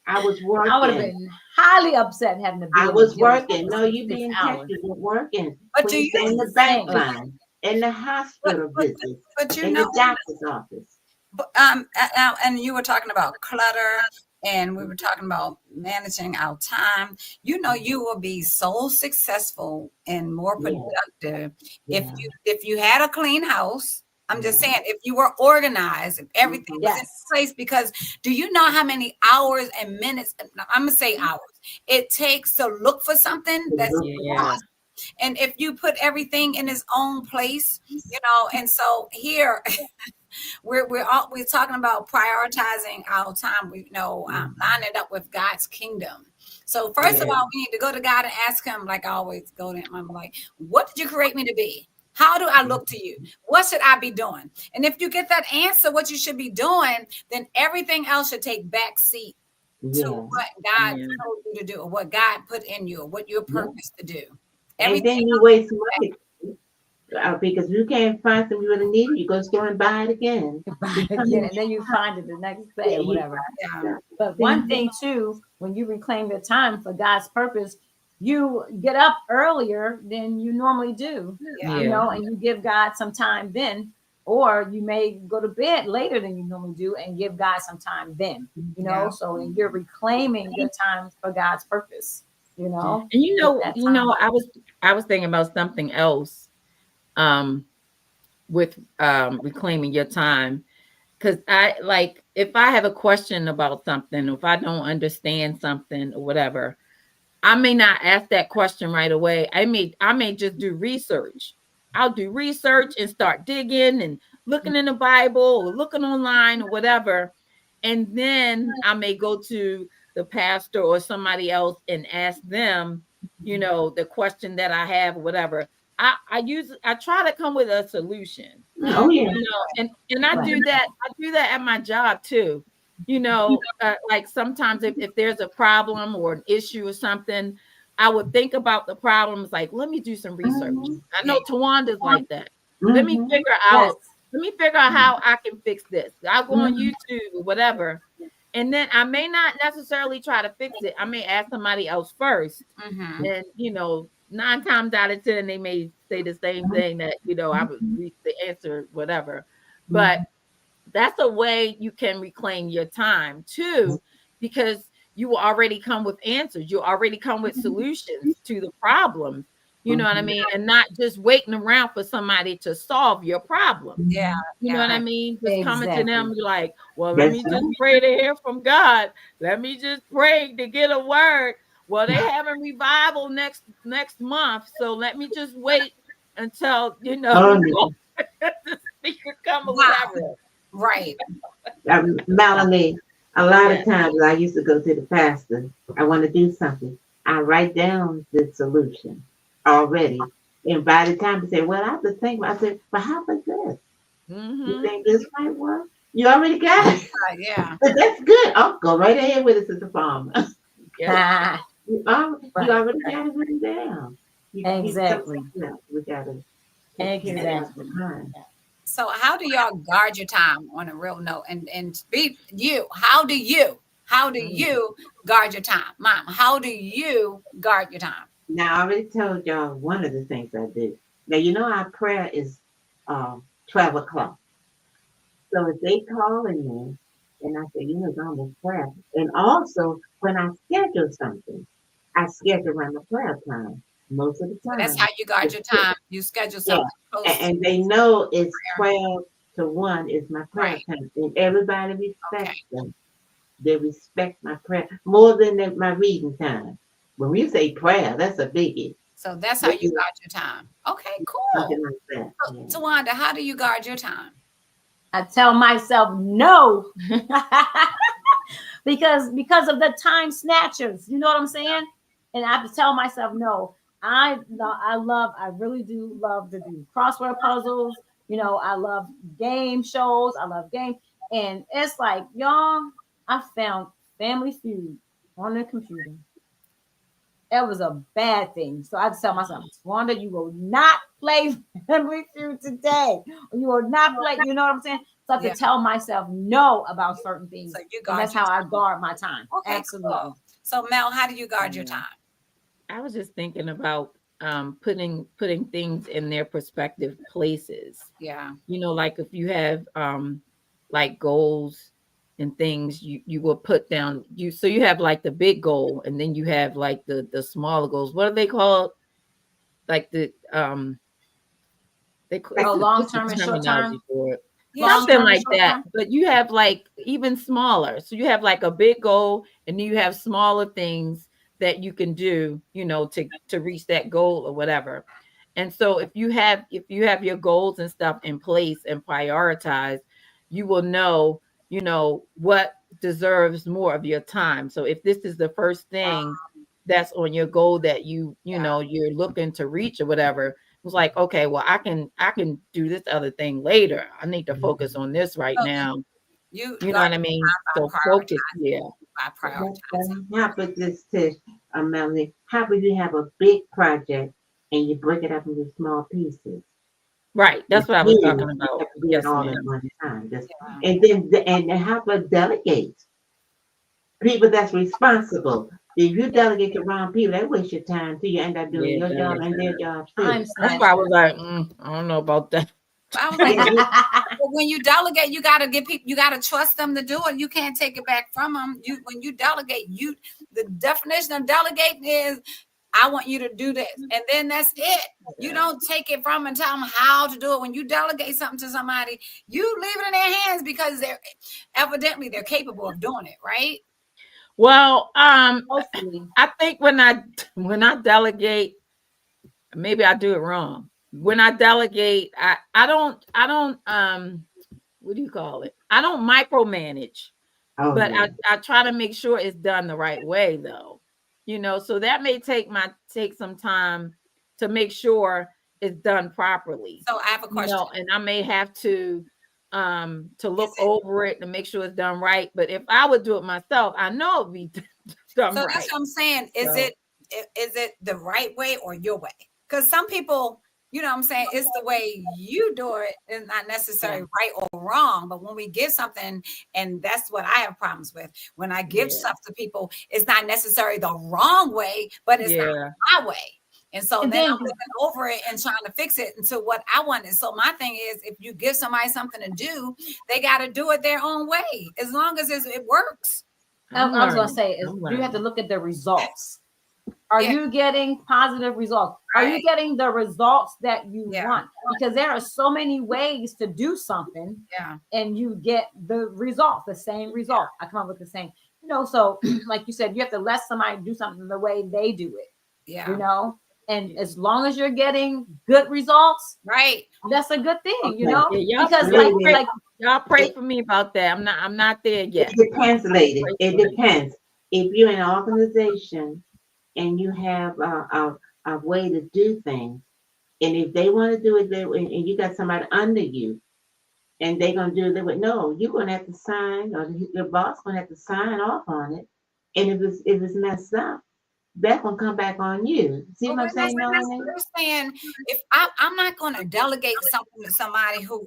Speaker 4: I would have
Speaker 2: been highly upset having to be.
Speaker 4: I was working. No, you being tested with working.
Speaker 5: But
Speaker 4: you in the bank line, in the hospital visits,
Speaker 5: but you
Speaker 4: in
Speaker 5: know,
Speaker 4: the doctor's office.
Speaker 5: But, and you were talking about clutter, and we were talking about managing our time. You know, you will be so successful and more
Speaker 4: Yeah.
Speaker 5: productive if
Speaker 4: Yeah.
Speaker 5: you had a clean house. I'm just
Speaker 4: Yeah.
Speaker 5: saying, if you were organized, if everything was in
Speaker 2: Yes.
Speaker 5: place, because do you know how many hours and minutes, I'm gonna say hours, it takes to look for something that's
Speaker 3: Yeah.
Speaker 5: lost? And if you put everything in its own place, you know, and so here we're talking about prioritizing our time. We know lining it up with God's kingdom. So first of
Speaker 4: Yeah.
Speaker 5: all, we need to go to God and ask Him, like I always go to Him. I'm like, what did you create me to be? How do I look to you? What should I be doing? And if you get that answer, what you should be doing, then everything else should take back seat to
Speaker 4: Yeah.
Speaker 5: what God
Speaker 3: Yeah.
Speaker 5: told you to do, or what God put in you, or what you're
Speaker 4: Yeah.
Speaker 5: purposed to do.
Speaker 4: And
Speaker 5: Everything
Speaker 4: then you waste money because you can't find something you really need. You go store and buy it again.
Speaker 2: Again, and then you find it the next day or whatever.
Speaker 5: Yeah.
Speaker 2: But one thing too, when you reclaim your time for God's purpose, you get up earlier than you normally do,
Speaker 5: Yeah.
Speaker 2: you know, and you give God some time then, or you may go to bed later than you normally do and give God some time then, you know.
Speaker 5: Yeah.
Speaker 2: So you're reclaiming your time for God's purpose, you know.
Speaker 3: And you
Speaker 2: With
Speaker 3: know,
Speaker 2: that time.
Speaker 3: I was thinking about something else with reclaiming your time. Because I like, if I have a question about something, if I don't understand something or whatever, I may not ask that question right away. I may just do research. I'll do research and start digging and looking in the Bible or looking online or whatever. And then I may go to the pastor or somebody else and ask them, you know, the question that I have or whatever. I try to come with a solution,
Speaker 4: Oh yeah.
Speaker 3: you know, and I
Speaker 2: Right.
Speaker 3: do that. I do that at my job too. You know, like sometimes if there's a problem or an issue or something, I would think about the problems. Like, let me do some research. I know Tawanda's like that. Let me
Speaker 4: Mm-hmm.
Speaker 3: figure
Speaker 2: Yes.
Speaker 3: out. Let me figure out how I can fix this. I'll go on
Speaker 4: Mm-hmm.
Speaker 3: YouTube or whatever, and then I may not necessarily try to fix it. I may ask somebody else first,
Speaker 5: Mm-hmm.
Speaker 3: and you know, 9 times out of 10, they may say the same thing that you know I would reach the answer, whatever. But that's a way you can reclaim your time too, because you already come with answers. You already come with solutions to the problems. You know what I mean? And not just waiting around for somebody to solve your problem.
Speaker 5: Yeah.
Speaker 3: You know
Speaker 5: Yeah.
Speaker 3: what I mean? Just coming to
Speaker 2: Exactly.
Speaker 3: them like, well, let
Speaker 4: That's
Speaker 3: me just pray to hear from God. Let me just pray to get a word. Well, they having revival next month, so let me just wait until you
Speaker 4: oh
Speaker 3: know
Speaker 4: no.
Speaker 3: the speaker come or
Speaker 5: Wow.
Speaker 3: whatever.
Speaker 5: Right.
Speaker 4: Melanie, a lot of times I used to go to the pastor. I want to do something. I write down the solution already. And by the time they say, well, I have to think, I said, but how about this? You
Speaker 3: Mm-hmm.
Speaker 4: think this might work? You already got it.
Speaker 5: Yeah.
Speaker 4: But that's good. Oh, go right ahead with it, Sister Farmer.
Speaker 3: Yeah.
Speaker 4: You
Speaker 2: Right.
Speaker 4: already got it written down.
Speaker 2: Exactly.
Speaker 4: We got to take care of
Speaker 2: Exactly.
Speaker 4: the time.
Speaker 5: So how do y'all guard your time on a real note? And be you. How do you guard your time? Mom, how do you guard your time?
Speaker 4: Now, I already told y'all one of the things I do. Now, you know our prayer is 12 o'clock. So if they calling me and I say, you know, I'm with prayer. And also, when I schedule something, I schedule around the prayer time most of the
Speaker 5: So that's
Speaker 4: time.
Speaker 5: how you guard your time. You schedule
Speaker 4: Yeah.
Speaker 5: something close to
Speaker 4: And they know it's
Speaker 5: prayer.
Speaker 4: 12 to 1 is my prayer
Speaker 5: Right.
Speaker 4: time. And everybody
Speaker 5: Okay.
Speaker 4: respects them. They respect my prayer more than my reading time. When we say prayer, that's a biggie.
Speaker 5: So that's how you guard your time. Okay, cool.
Speaker 4: Something like that.
Speaker 5: So,
Speaker 4: Yeah.
Speaker 5: Tawanda, how do you guard your time?
Speaker 2: I tell myself no. because of the time snatchers. You know what I'm saying? And I have to tell myself no. I really do love to do crossword puzzles. You know, I love game shows. I love games. And it's like, y'all, I found Family Feud on the computer. It was a bad thing. So I just tell myself, Wanda, you will not play Family Feud today. You will not play, you know what I'm saying? So I have
Speaker 5: Yeah.
Speaker 2: to tell myself no about certain things.
Speaker 5: So you
Speaker 2: And
Speaker 5: guard
Speaker 2: that's
Speaker 5: your
Speaker 2: how I
Speaker 5: time.
Speaker 2: guard my time.
Speaker 5: Okay,
Speaker 2: Absolutely.
Speaker 5: cool. So Mel, how do you guard your
Speaker 3: Yeah.
Speaker 5: time?
Speaker 3: I was just thinking about putting things in their prospective places.
Speaker 5: Yeah.
Speaker 3: You know, like if you have like goals and things, you will put down so you have like the big goal, and then you have like the smaller goals. What are they called? Like
Speaker 2: Oh, long
Speaker 3: what's the
Speaker 2: term and short
Speaker 3: terminology
Speaker 2: term.
Speaker 3: for it?
Speaker 5: Yeah,
Speaker 3: Something
Speaker 2: Long-term and
Speaker 3: like that.
Speaker 2: short-term?
Speaker 3: But you have like even smaller. So you have like a big goal, and then you have smaller things that you can do, to reach that goal or whatever. And so if you have your goals and stuff in place and prioritize, you will know, what deserves more of your time. So if this is the first thing that's on your goal that you're looking to reach or whatever, was like, okay, well, I can do this other thing later. I need to focus on this right
Speaker 5: so
Speaker 3: now.
Speaker 5: you
Speaker 3: You know
Speaker 5: like
Speaker 3: what I mean?
Speaker 5: by
Speaker 3: So focus, yeah.
Speaker 5: prioritizing.
Speaker 4: How about this, Tish, Melanie? How about you have a big project and you break it up into small pieces?
Speaker 3: Right. That's what I was talking
Speaker 4: You
Speaker 3: about.
Speaker 4: have to do it
Speaker 3: Yes,
Speaker 4: all at
Speaker 3: ma'am.
Speaker 4: one time.
Speaker 5: Yeah.
Speaker 4: And then and how about delegate? People that's responsible. If you delegate to wrong people, that waste your time too. You end up doing
Speaker 3: Yeah,
Speaker 4: your
Speaker 3: it
Speaker 4: job
Speaker 3: does.
Speaker 4: and their job
Speaker 2: Time
Speaker 4: too.
Speaker 3: That's why I was
Speaker 2: snatcher.
Speaker 3: like, I don't know about that.
Speaker 5: I was like,
Speaker 4: Yeah,
Speaker 5: but when you delegate, you got to get people, you got to trust them to do it. You can't take it back from them. When you delegate, the definition of delegating is, I want you to do this, and then that's it. You don't take it from them and tell them how to do it. When you delegate something to somebody, you leave it in their hands because they're capable of doing it, right?
Speaker 3: Well,
Speaker 2: Hopefully.
Speaker 3: I think when I delegate, maybe I do it wrong. When I delegate, I don't what do you call it? I don't micromanage,
Speaker 4: oh
Speaker 3: but
Speaker 4: yeah.
Speaker 3: I try to make sure it's done the right way though. So that may take some time to make sure it's done properly.
Speaker 5: So I have a question.
Speaker 3: And I may have to look
Speaker 5: Is it
Speaker 3: over it and make sure it's done right. But if I would do it myself, I know it'd be done
Speaker 5: so
Speaker 3: right.
Speaker 5: that's what I'm saying.
Speaker 3: So
Speaker 5: Is it the right way or your way? Because some people, you know what I'm saying, it's the way you do it is not necessarily right or wrong. But when we give something, and that's what I have problems with. When I give
Speaker 3: yeah.
Speaker 5: stuff to people, it's not necessarily the wrong way, but it's not
Speaker 3: Yeah.
Speaker 5: my way. And so
Speaker 2: And
Speaker 5: then
Speaker 2: then
Speaker 5: I'm looking over it and trying to fix it into what I wanted. So my thing is, if you give somebody something to do, they got to do it their own way, as long as it works.
Speaker 2: I
Speaker 3: I'm
Speaker 2: was going to
Speaker 3: learning.
Speaker 2: say, is
Speaker 3: I'm
Speaker 2: you have to
Speaker 3: learning.
Speaker 2: look at the results. Are
Speaker 5: Yeah.
Speaker 2: you getting positive results? Are you
Speaker 5: Right.
Speaker 2: getting the results that you
Speaker 5: Yeah.
Speaker 2: want? Because there are so many ways to do something
Speaker 5: Yeah.
Speaker 2: and you get the result, the same result. I come up with the same, so like you said, you have to let somebody do something the way they do it,
Speaker 5: Yeah.
Speaker 2: and as long as you're getting good results,
Speaker 5: Right.
Speaker 2: that's a good thing,
Speaker 4: Okay.
Speaker 3: Yeah,
Speaker 2: because
Speaker 4: Believe me,
Speaker 3: y'all pray
Speaker 4: it,
Speaker 3: for me about that. I'm not there
Speaker 4: it
Speaker 3: yet.
Speaker 4: depends, lady.
Speaker 3: Pray
Speaker 4: It
Speaker 3: for me.
Speaker 4: depends. If you're in an organization and you have a way to do things, and if they want to do it their way, and you got somebody under you, and they're gonna do it their way, no, you're gonna have to sign, or your boss gonna have to sign off on it. And if it's messed up, that gonna come back on you. See
Speaker 5: But
Speaker 4: what I'm
Speaker 5: we're not
Speaker 4: saying, Melanie?
Speaker 5: we're saying, if I'm not going to delegate something to somebody who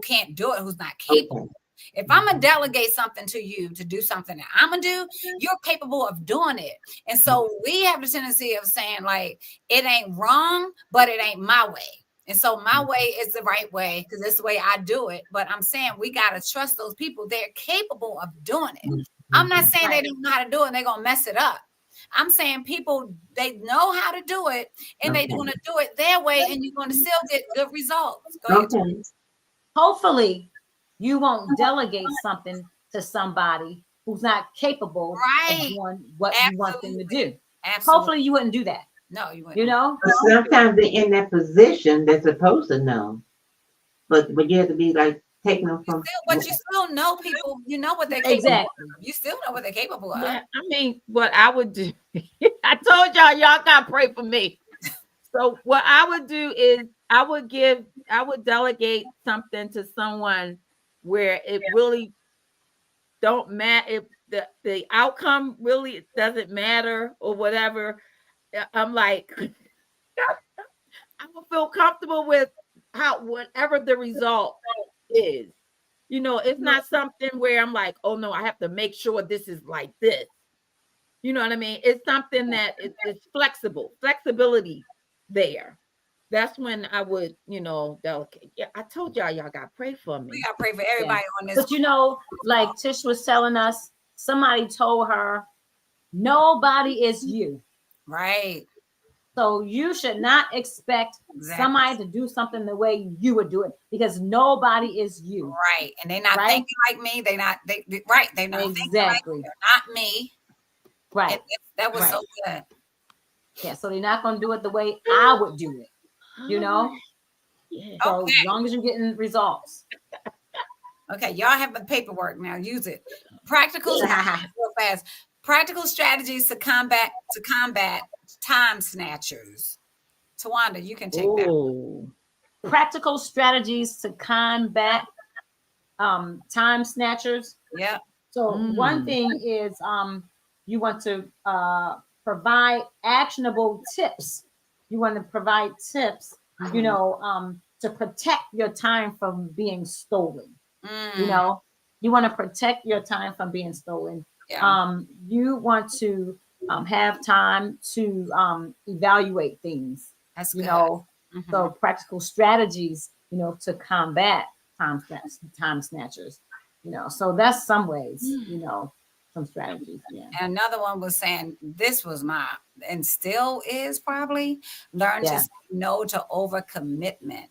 Speaker 5: can't do it, who's not capable.
Speaker 4: Okay.
Speaker 5: If I'm gonna delegate something to you to do something that I'm gonna do, you're capable of doing it. And so we have the tendency of saying, like, it ain't wrong, but it ain't my way. And so my way is the right way because it's the way I do it. But I'm saying we gotta trust those people. They're capable of doing it. I'm not saying they don't know how to do it and they're gonna mess it up. I'm saying people, they know how to do it and they're
Speaker 4: Okay.
Speaker 5: going to do it their way, and you're going to still get good results. Go ahead.
Speaker 4: Okay.
Speaker 2: hopefully you won't delegate something to somebody who's not capable of
Speaker 5: Right.
Speaker 2: doing what you want them to do.
Speaker 5: Absolutely.
Speaker 2: Hopefully you wouldn't do that,
Speaker 5: No, you wouldn't.
Speaker 4: But sometimes they're in that position, they're supposed to know. But you have to be like taking them from.
Speaker 5: But you still know people. You know what they're capable
Speaker 2: exactly.
Speaker 5: of. You still know what they're capable of.
Speaker 3: Yeah, I mean, what I would do, I told y'all gotta pray for me. So what I would do is I would delegate something to someone where it really don't matter, if the outcome really doesn't matter or whatever. I'm like, I will feel comfortable with whatever the result is. It's not something where I'm like, oh no, I have to make sure this is like this. You know what I mean? It's something that it's flexibility there. that's when I would, delegate. Yeah, I told y'all got to pray for
Speaker 5: We
Speaker 3: me.
Speaker 5: gotta pray for everybody on this.
Speaker 2: But like Tish was telling us, somebody told her, nobody is you.
Speaker 5: Right.
Speaker 2: So you should not expect
Speaker 5: Exactly.
Speaker 2: somebody to do something the way you would do it, because nobody is you.
Speaker 5: Right. And they're not
Speaker 2: Right?
Speaker 5: thinking like me. They're not right. They're not thinking like me. They're not me.
Speaker 2: Right.
Speaker 5: And that was
Speaker 2: Right.
Speaker 5: so good.
Speaker 2: Yeah. So they're not gonna do it the way I would do it.
Speaker 3: Yeah.
Speaker 2: So
Speaker 5: Okay.
Speaker 2: as long as you're getting results.
Speaker 5: Okay, y'all have the paperwork now. Use it. Real fast. Practical strategies to combat time snatchers. Tawanda, you can take that.
Speaker 2: Practical strategies to combat time snatchers.
Speaker 5: Yep.
Speaker 2: So one thing is you want to provide actionable tips. You want to provide tips, to protect your time from being stolen. You want to protect your time from being stolen.
Speaker 5: Yeah.
Speaker 2: You want to have time to evaluate things.
Speaker 5: That's good.
Speaker 2: So practical strategies, to combat time snatchers. So that's some ways, some strategies. Yeah.
Speaker 5: And another one was saying this was and still is probably learn to say no to overcommitment.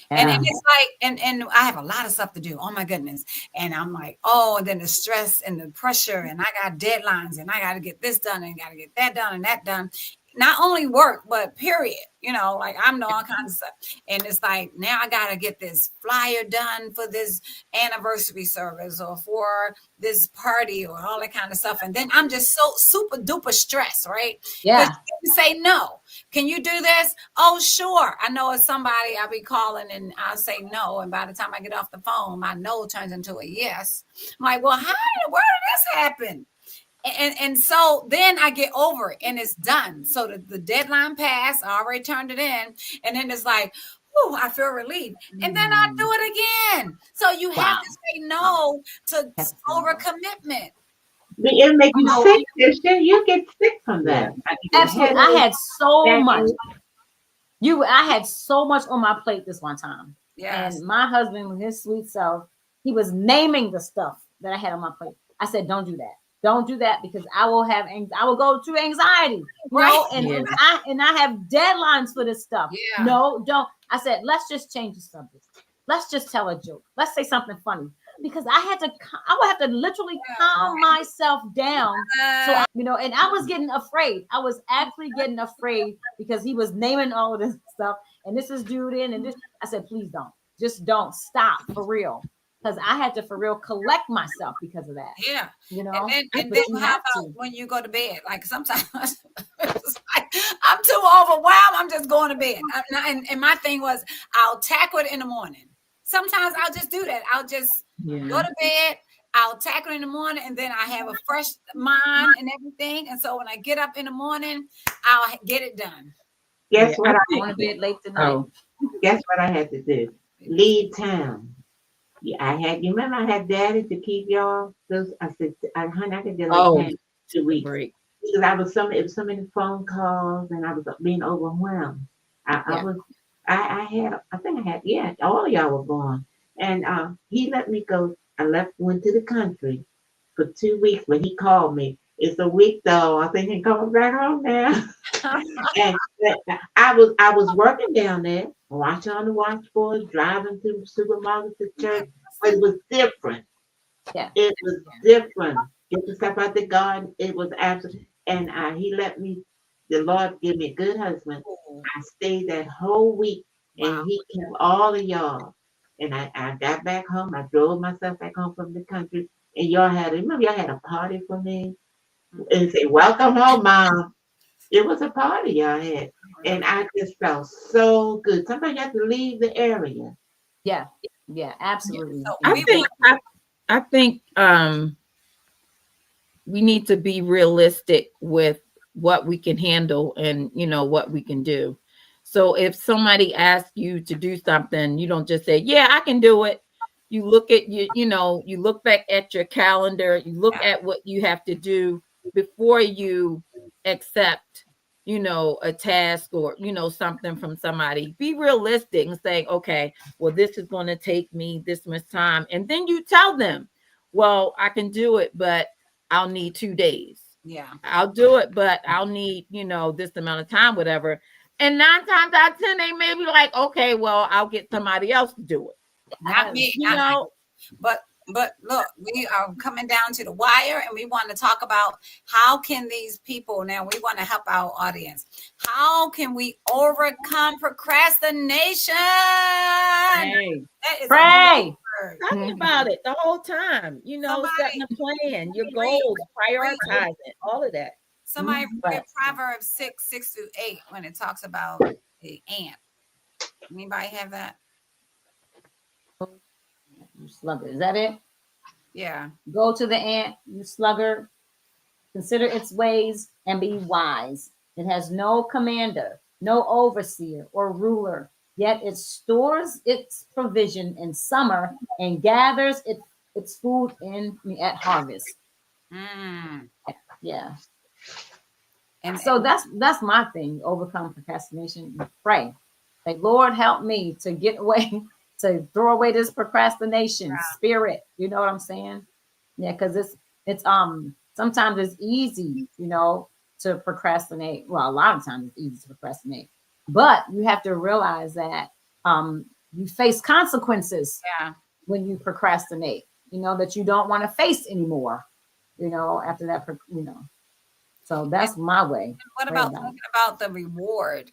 Speaker 5: And it's like, and I have a lot of stuff to do. Oh my goodness. And I'm like, and then the stress and the pressure, and I got deadlines, and I got to get this done and got to get that done and that done. Not only work, but period. Like I'm doing all kinds of stuff. And it's like, now I got to get this flyer done for this anniversary service or for this party or all that kind of stuff. And then I'm just so super duper stressed, right?
Speaker 2: Yeah.
Speaker 5: You say no. Can you do this? Oh, sure. I know it's somebody I'll be calling and I'll say no. And by the time I get off the phone, my no turns into a yes. I'm like, well, how in the world did this happen? And so then I get over it and it's done. So the deadline passed. I already turned it in. And then it's like, oh, I feel relieved. And then I do it again. So you have to say no to overcommitment.
Speaker 4: It makes you sick, Christian. You get sick from that.
Speaker 2: Absolutely. I had so much. I had so much on my plate this one time.
Speaker 5: Yes.
Speaker 2: And my husband, with his sweet self, he was naming the stuff that I had on my plate. I said, don't do that. Don't do that, because I will go through anxiety, and I have deadlines for this stuff.
Speaker 5: Yeah.
Speaker 2: No, don't. I said, let's just change the subject. Let's just tell a joke. Let's say something funny, because I would have to literally calm myself down. So, and I was getting afraid. I was actually getting afraid because he was naming all of this stuff. And this is due in, and this. I said, please don't. Just don't stop, for real. Because I had to, for real, collect myself because of that.
Speaker 5: Yeah.
Speaker 2: And
Speaker 5: then how about when you go to bed? Like sometimes it's like, I'm too overwhelmed. I'm just going to bed. And my thing was, I'll tackle it in the morning. Sometimes I'll just do that. I'll just go to bed. I'll tackle it in the morning, and then I have a fresh mind and everything. And so when I get up in the morning, I'll get it done.
Speaker 4: Guess what?
Speaker 2: I want to bed late tonight.
Speaker 4: Guess what I had to do? Leave town. Yeah, you remember I had daddy to keep y'all. I said, honey, I could get like 2 weeks.
Speaker 3: Break.
Speaker 4: Because it was so many phone calls, and I was being overwhelmed. I think I had, all of y'all were gone. And he let me go. Went to the country for 2 weeks, but he called me. It's a week though. I think he's coming back home now. And I was working down there, watching on the watchboard, driving to the supermarket to church, but it was different.
Speaker 2: Yeah.
Speaker 4: It was different. Get the stuff out the garden. It was absolutely, and he let me, the Lord give me a good husband. I stayed that whole week, and he kept all of y'all. And I got back home. I drove myself back home from the country, and y'all had a party for me. And say, welcome home, Mom. It was a party y'all had. And I just felt so good. Sometimes you have to leave the area.
Speaker 2: Yeah, absolutely.
Speaker 5: So
Speaker 3: I think we need to be realistic with what we can handle and what we can do. So if somebody asks you to do something, you don't just say, yeah, I can do it. You look at you look back at your calendar, you look at what you have to do before you accept a task or, something from somebody. Be realistic and say, okay, well, this is going to take me this much time. And then you tell them, well, I can do it, but I'll need 2 days.
Speaker 5: Yeah.
Speaker 3: I'll do it, but I'll need, this amount of time, whatever. And 9 times out of 10, they may be like, okay, well, I'll get somebody else to do it.
Speaker 5: Not me. But look, we are coming down to the wire, and we want to talk about how can these people, now we want to help our audience. How can we overcome procrastination?
Speaker 2: Pray.
Speaker 3: Tell me about it the whole time. Setting a plan, your goals, prioritizing, all of that.
Speaker 5: Somebody read Proverbs 6:6-8 when it talks about the ant. Anybody have that?
Speaker 2: You sluggard. Is that it?
Speaker 5: Yeah.
Speaker 2: Go to the ant, you sluggard. Consider its ways and be wise. It has no commander, no overseer or ruler, yet it stores its provision in summer and gathers its food at harvest. Yeah. And so that's my thing. Overcome procrastination. Pray. Like, Lord, help me to get away, to throw away this procrastination spirit. You know what I'm saying? Yeah, because it's sometimes it's easy, to procrastinate. Well, a lot of times it's easy to procrastinate, but you have to realize that you face consequences when you procrastinate, that you don't want to face anymore, after that, So that's my way.
Speaker 5: What about thinking about the reward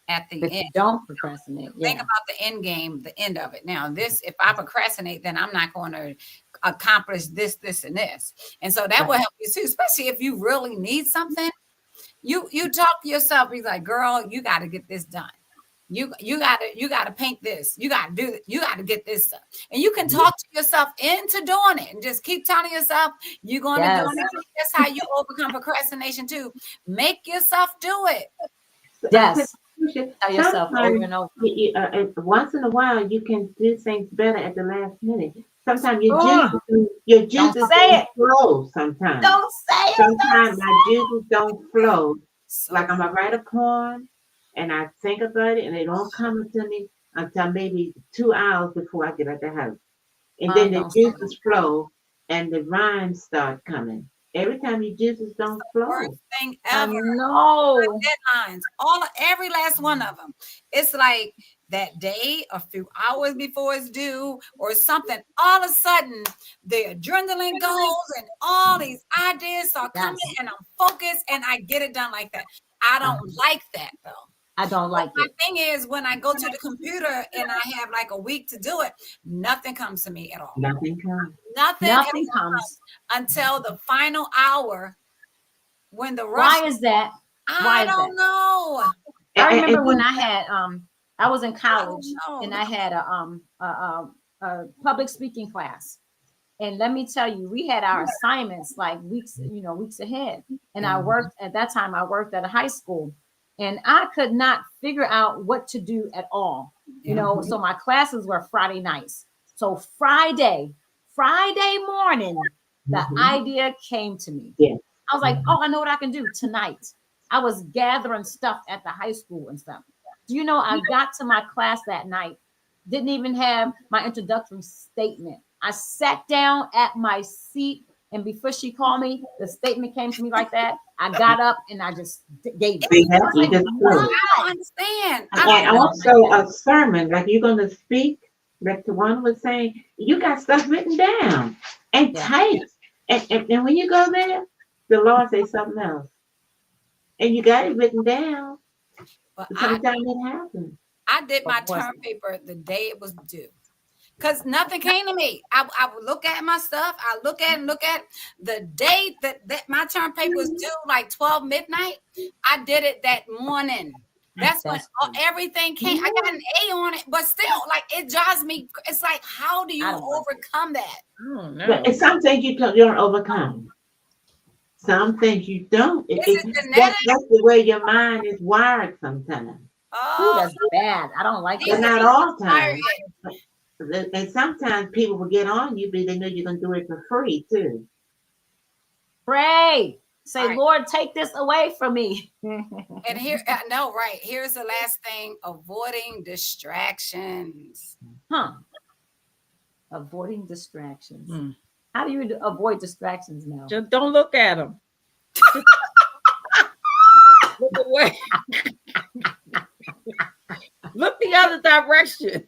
Speaker 5: at the end?
Speaker 2: Don't procrastinate.
Speaker 5: Think about the end game, the end of it. Now, if I procrastinate, then I'm not going to accomplish this, and this. And so that will help you too, especially if you really need something. You talk to yourself, you're like, girl, you got to get this done. You got to paint this. You got to do it. You got to get this done. And you can talk to yourself into doing it and just keep telling yourself you're going to do it. That's how you overcome procrastination too. Make yourself do it.
Speaker 2: Yes. Tell yourself over and over.
Speaker 4: Once in a while, you can do things better at the last minute. Sometimes your juices don't flow. Sometimes.
Speaker 2: Don't say it.
Speaker 4: Sometimes my juices don't flow. Like I'm gonna write a poem, and I think about it, and it don't come to me until maybe 2 hours before I get out the house. And then the juices flow, and the rhymes start coming. Every time your juices don't flow.
Speaker 5: Worst thing ever.
Speaker 2: No.
Speaker 5: Deadlines. Every last one of them. It's like that day, a few hours before it's due, or something. All of a sudden, the adrenaline goes, and all these ideas start coming, and I'm focused, and I get it done like that. I don't like that though.
Speaker 2: I don't like
Speaker 5: My
Speaker 2: it.
Speaker 5: thing is, when I go to the computer and I have like a week to do it, nothing comes to me at all.
Speaker 4: Nothing comes.
Speaker 5: Nothing comes until the final hour when the rush.
Speaker 2: Why is that?
Speaker 5: I don't know.
Speaker 2: I remember when I had I was in college and I had a public speaking class. And let me tell you, we had our assignments like weeks ahead. And I worked at that time, I worked at a high school. And I could not figure out what to do at all, So my classes were Friday nights. So Friday morning, the idea came to me.
Speaker 4: Yeah.
Speaker 2: I was like, oh, I know what I can do tonight. I was gathering stuff at the high school and stuff. Do you know, I got to my class that night, didn't even have my introductory statement. I sat down at my seat, and before she called me, the statement came to me like that. I got up and I just gave it.
Speaker 5: I don't understand.
Speaker 4: And also a sermon, like you're going to speak, like the one was saying, you got stuff written down and typed. And when you go there, the Lord says something else. And you got it written down.
Speaker 5: But
Speaker 4: sometimes it happens.
Speaker 5: I did my term paper the day it was due. Because nothing came to me. I would look at my stuff. I look at the day that my term paper was due, like 12 midnight. I did it that morning. That's when everything came. I got an A on it, but still, like, it drives me. It's like, how do you overcome that?
Speaker 4: But it's some things you don't overcome. Some things you don't. That's the way your mind is wired sometimes.
Speaker 2: Oh, that's bad. I don't like
Speaker 4: it. Not all times. And sometimes people will get on you, but they know you're going to do it for free too.
Speaker 2: Pray. Say,
Speaker 5: Right.
Speaker 2: Lord, take this away from me.
Speaker 5: And here, no, right. Here's the last thing: avoiding distractions.
Speaker 2: Huh. Avoiding distractions.
Speaker 3: Mm.
Speaker 2: How do you avoid distractions now?
Speaker 3: Just don't look at them. Look away. Look the other direction.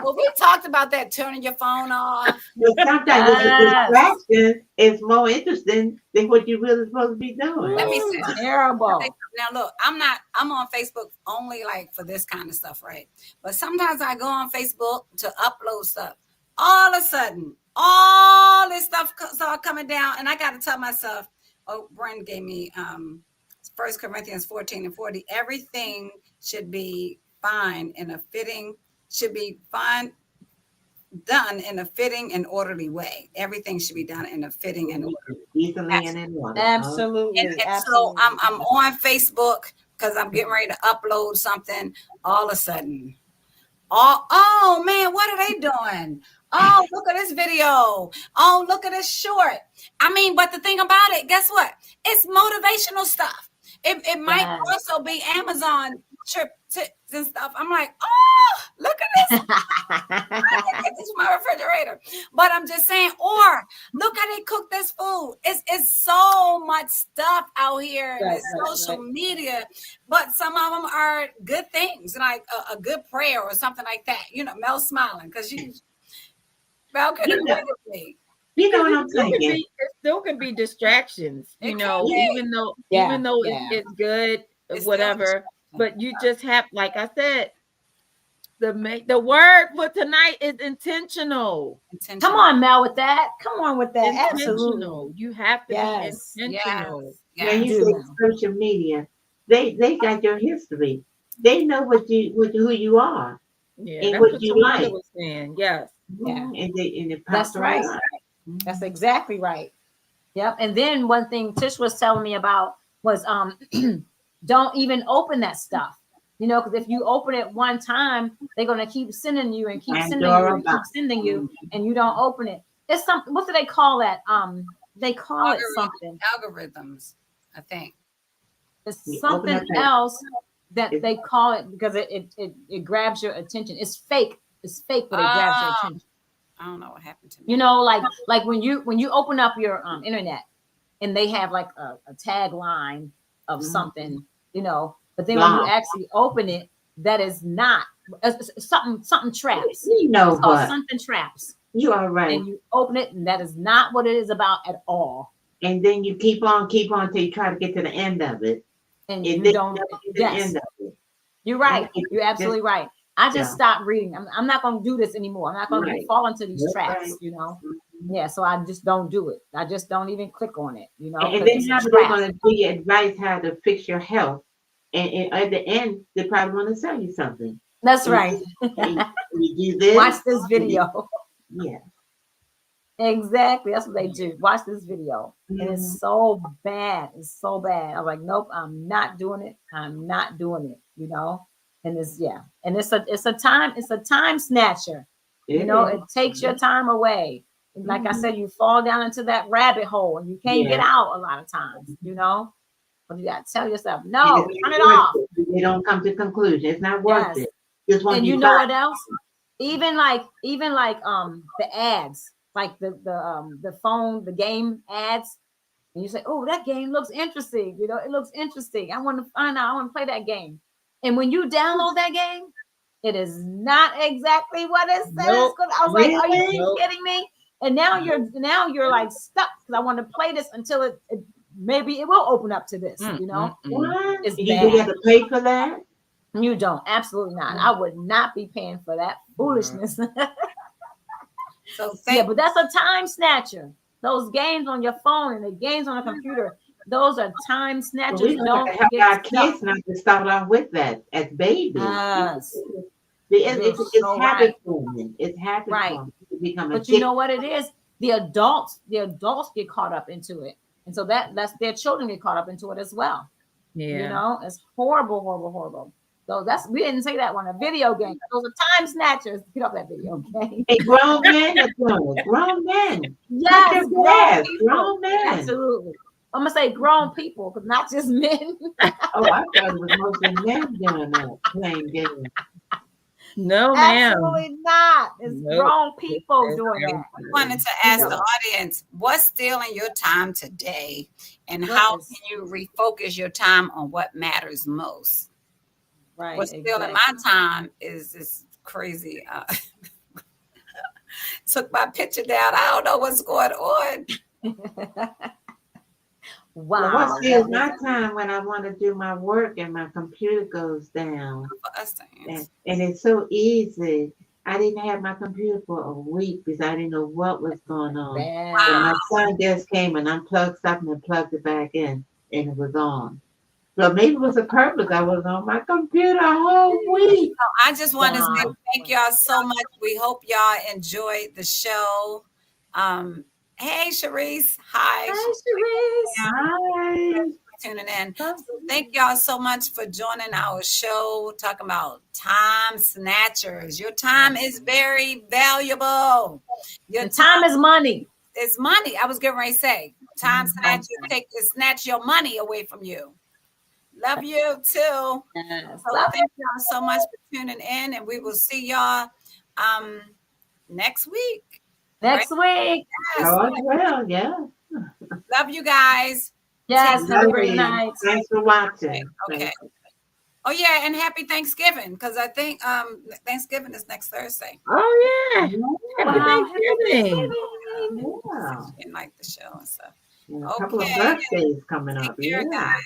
Speaker 5: Well, we talked about that, turning your phone off.
Speaker 4: But sometimes it's a distraction is more interesting than what you're really supposed to be doing.
Speaker 5: Let me say,
Speaker 2: Terrible.
Speaker 5: now look, I'm on Facebook only like for this kind of stuff, right? But sometimes I go on Facebook to upload stuff. All of a sudden, all this stuff start coming down, and I got to tell myself, oh, Brent gave me 1 Corinthians 14:40. Everything should be fine in a fitting, should be fine, done in a fitting and orderly way. Everything should be done in a fitting and orderly way.
Speaker 4: Easily and in order.
Speaker 2: Absolutely.
Speaker 5: And so
Speaker 2: absolutely.
Speaker 5: I'm on Facebook because I'm getting ready to upload something. All of a sudden, oh man, what are they doing? Oh, look at this video. Oh, look at this short. I mean, but the thing about it, guess what? It's motivational stuff. It might
Speaker 2: Yes.
Speaker 5: also be Amazon tips and stuff. I'm like, oh, look at this. I can get this from my refrigerator. But I'm just saying, or look how they cook this food. It's so much stuff out here in
Speaker 2: Right,
Speaker 5: this
Speaker 2: right,
Speaker 5: social
Speaker 2: right.
Speaker 5: media, but some of them are good things, like a good prayer or something like that. You know, Mel smiling because Mel could agree with me.
Speaker 4: You know what I'm
Speaker 3: It still can
Speaker 4: saying?
Speaker 3: be- it still can be distractions,
Speaker 5: It
Speaker 3: you know,
Speaker 5: can be.
Speaker 3: even though
Speaker 2: Yeah,
Speaker 3: it's, it's good,
Speaker 5: It's still
Speaker 3: whatever.
Speaker 5: distraction.
Speaker 3: But you just have, like I said, the word for tonight is intentional.
Speaker 2: Come on, Mel, with that. Come on with that. Absolutely.
Speaker 3: Intentional. You have to
Speaker 2: Yes.
Speaker 3: be intentional.
Speaker 4: When
Speaker 5: Yes.
Speaker 4: you say social media, they got your history. They know who you are
Speaker 3: Yeah,
Speaker 4: and
Speaker 3: that's
Speaker 4: what
Speaker 3: what
Speaker 4: you
Speaker 3: your mother
Speaker 4: like.
Speaker 3: was saying. Yes.
Speaker 2: Yeah.
Speaker 4: And it
Speaker 2: That's
Speaker 4: pops
Speaker 2: right.
Speaker 4: up.
Speaker 2: That's exactly right. Yep. And then one thing Tish was telling me about was don't even open that stuff. You know, because if you open it one time, they're gonna keep sending you and keep sending you and keep sending you, and you don't open it. It's something. What do they call that? They call it something.
Speaker 5: Algorithms, I think.
Speaker 2: It's
Speaker 4: You
Speaker 2: something
Speaker 4: open up that-
Speaker 2: else that they call it because it grabs your attention. It's fake. It's fake, but it grabs your attention.
Speaker 5: I don't know what happened to me.
Speaker 2: You know, like when you open up your internet and they have like a tagline of something, you know, but then when you actually open it, that is not something traps.
Speaker 4: You know
Speaker 2: It's called
Speaker 4: what?
Speaker 2: something traps.
Speaker 4: You are right.
Speaker 2: And you open it, and that is not what it is about at all.
Speaker 4: And then you keep on till you try to get to the end of it.
Speaker 2: And
Speaker 4: It
Speaker 2: you don't.
Speaker 4: never get to the
Speaker 2: Yes,
Speaker 4: end of it.
Speaker 2: you're right.
Speaker 4: And
Speaker 2: You're absolutely right. I just
Speaker 4: Yeah.
Speaker 2: stopped reading. I'm not going to do this anymore. I'm not going to fall into these
Speaker 4: That's
Speaker 2: traps.
Speaker 4: right.
Speaker 2: You know.
Speaker 4: Mhm.
Speaker 2: Yeah. So I just don't do it. I just don't even click on it. You know.
Speaker 4: And
Speaker 2: 'cause
Speaker 4: then
Speaker 2: it's a
Speaker 4: how are they
Speaker 2: trap.
Speaker 4: going to give you advice how to fix your health? And at the end, they probably want to sell you something.
Speaker 2: That's right.
Speaker 4: You do this.
Speaker 2: Watch this video.
Speaker 4: Yeah.
Speaker 2: Exactly. That's what they do. Watch this video. And
Speaker 4: Mhm.
Speaker 2: it's so bad. It's so bad. I'm like, nope, I'm not doing it. I'm not doing it, you know? And it's and it's a time snatcher. You know, it takes your time away. And like I said, you fall down into that rabbit hole and you can't get out a lot of times, you know. But you gotta tell yourself, no, turn it off.
Speaker 4: They don't come to conclusion. It's not worth
Speaker 2: Yes.
Speaker 4: it. Just when
Speaker 2: And you know what else? Even like the ads, like the phone, the game ads, and you say, oh, that game looks interesting. You know, it looks interesting. I want to find out. I want to play that game. And when you download that game, it is not exactly what it says.
Speaker 3: Nope.
Speaker 2: I was like, are you
Speaker 3: Nope.
Speaker 2: kidding me? And now you're like stuck because I want to play this until it maybe it will open up to this. You know,
Speaker 4: What?
Speaker 2: It's
Speaker 4: You
Speaker 2: bad.
Speaker 4: have to pay for that?
Speaker 2: You don't. Absolutely not. I would not be paying for that foolishness.
Speaker 5: So
Speaker 2: Yeah, but that's a time snatcher. Those games on your phone and the games on the computer, those are time snatchers.
Speaker 4: We
Speaker 2: Don't
Speaker 4: have to
Speaker 2: get
Speaker 4: help our
Speaker 2: stuck.
Speaker 4: kids not to start off with that as babies.
Speaker 2: Yes.
Speaker 4: It's
Speaker 2: so
Speaker 4: habit
Speaker 2: right.
Speaker 4: forming. It's habit
Speaker 2: Right.
Speaker 4: forming. It's become
Speaker 2: But you know what it is? The adults get caught up into it. And so that's their children get caught up into it as well.
Speaker 3: Yeah.
Speaker 2: You know, it's horrible, horrible, horrible. So we didn't say that one. A video game. Those are time snatchers. Get off that video game.
Speaker 4: Hey, grown men are doing it. Grown men.
Speaker 2: Yes,
Speaker 4: Look at that.
Speaker 2: people.
Speaker 4: Grown men.
Speaker 2: Absolutely. I'm gonna say grown people, because not just men.
Speaker 4: Oh, I thought it was mostly men doing that, playing games.
Speaker 3: No, ma'am.
Speaker 2: Absolutely not. It's
Speaker 3: Nope.
Speaker 2: grown people doing that.
Speaker 5: I wanted to ask the audience, what's stealing your time today, and how can you refocus your time on what matters most?
Speaker 2: Right.
Speaker 5: What's stealing my time is this crazy. Took my picture down. I don't know what's going on.
Speaker 2: Wow.
Speaker 4: Well, what steals my time when I want to do my work and my computer goes down?
Speaker 5: For us to answer.
Speaker 4: And it's so easy. I didn't have my computer for a week because I didn't know what was going on.
Speaker 2: Bad.
Speaker 4: And my son just came and unplugged something and plugged it back in, and it was on. So maybe it was a purpose. I was on my computer a whole week.
Speaker 5: I just want to say thank y'all so much. We hope y'all enjoyed the show. Hey, Sharice. Hi.
Speaker 2: Hi, Sharice.
Speaker 4: Hi.
Speaker 5: Tuning in. So thank y'all so much for joining our show, talking about time snatchers. Your time is very valuable. Your
Speaker 2: time is money.
Speaker 5: It's money. I was getting ready to say, time snatchers snatch your money away from you. Love you too.
Speaker 2: Yes.
Speaker 5: So thank y'all so much for tuning in, and we will see y'all next week.
Speaker 2: Next week.
Speaker 5: Yes.
Speaker 4: Oh, well, yeah.
Speaker 5: Love you guys.
Speaker 2: Yes. Have a great night.
Speaker 4: Thanks for watching.
Speaker 5: Okay. Oh yeah, and happy Thanksgiving, because I think Thanksgiving is next Thursday.
Speaker 3: Oh yeah. Happy
Speaker 2: Wow.
Speaker 3: Thanksgiving.
Speaker 4: Yeah.
Speaker 5: And like the show and stuff.
Speaker 4: And a couple of birthdays coming up.
Speaker 5: Take care,
Speaker 4: Yeah.
Speaker 5: guys.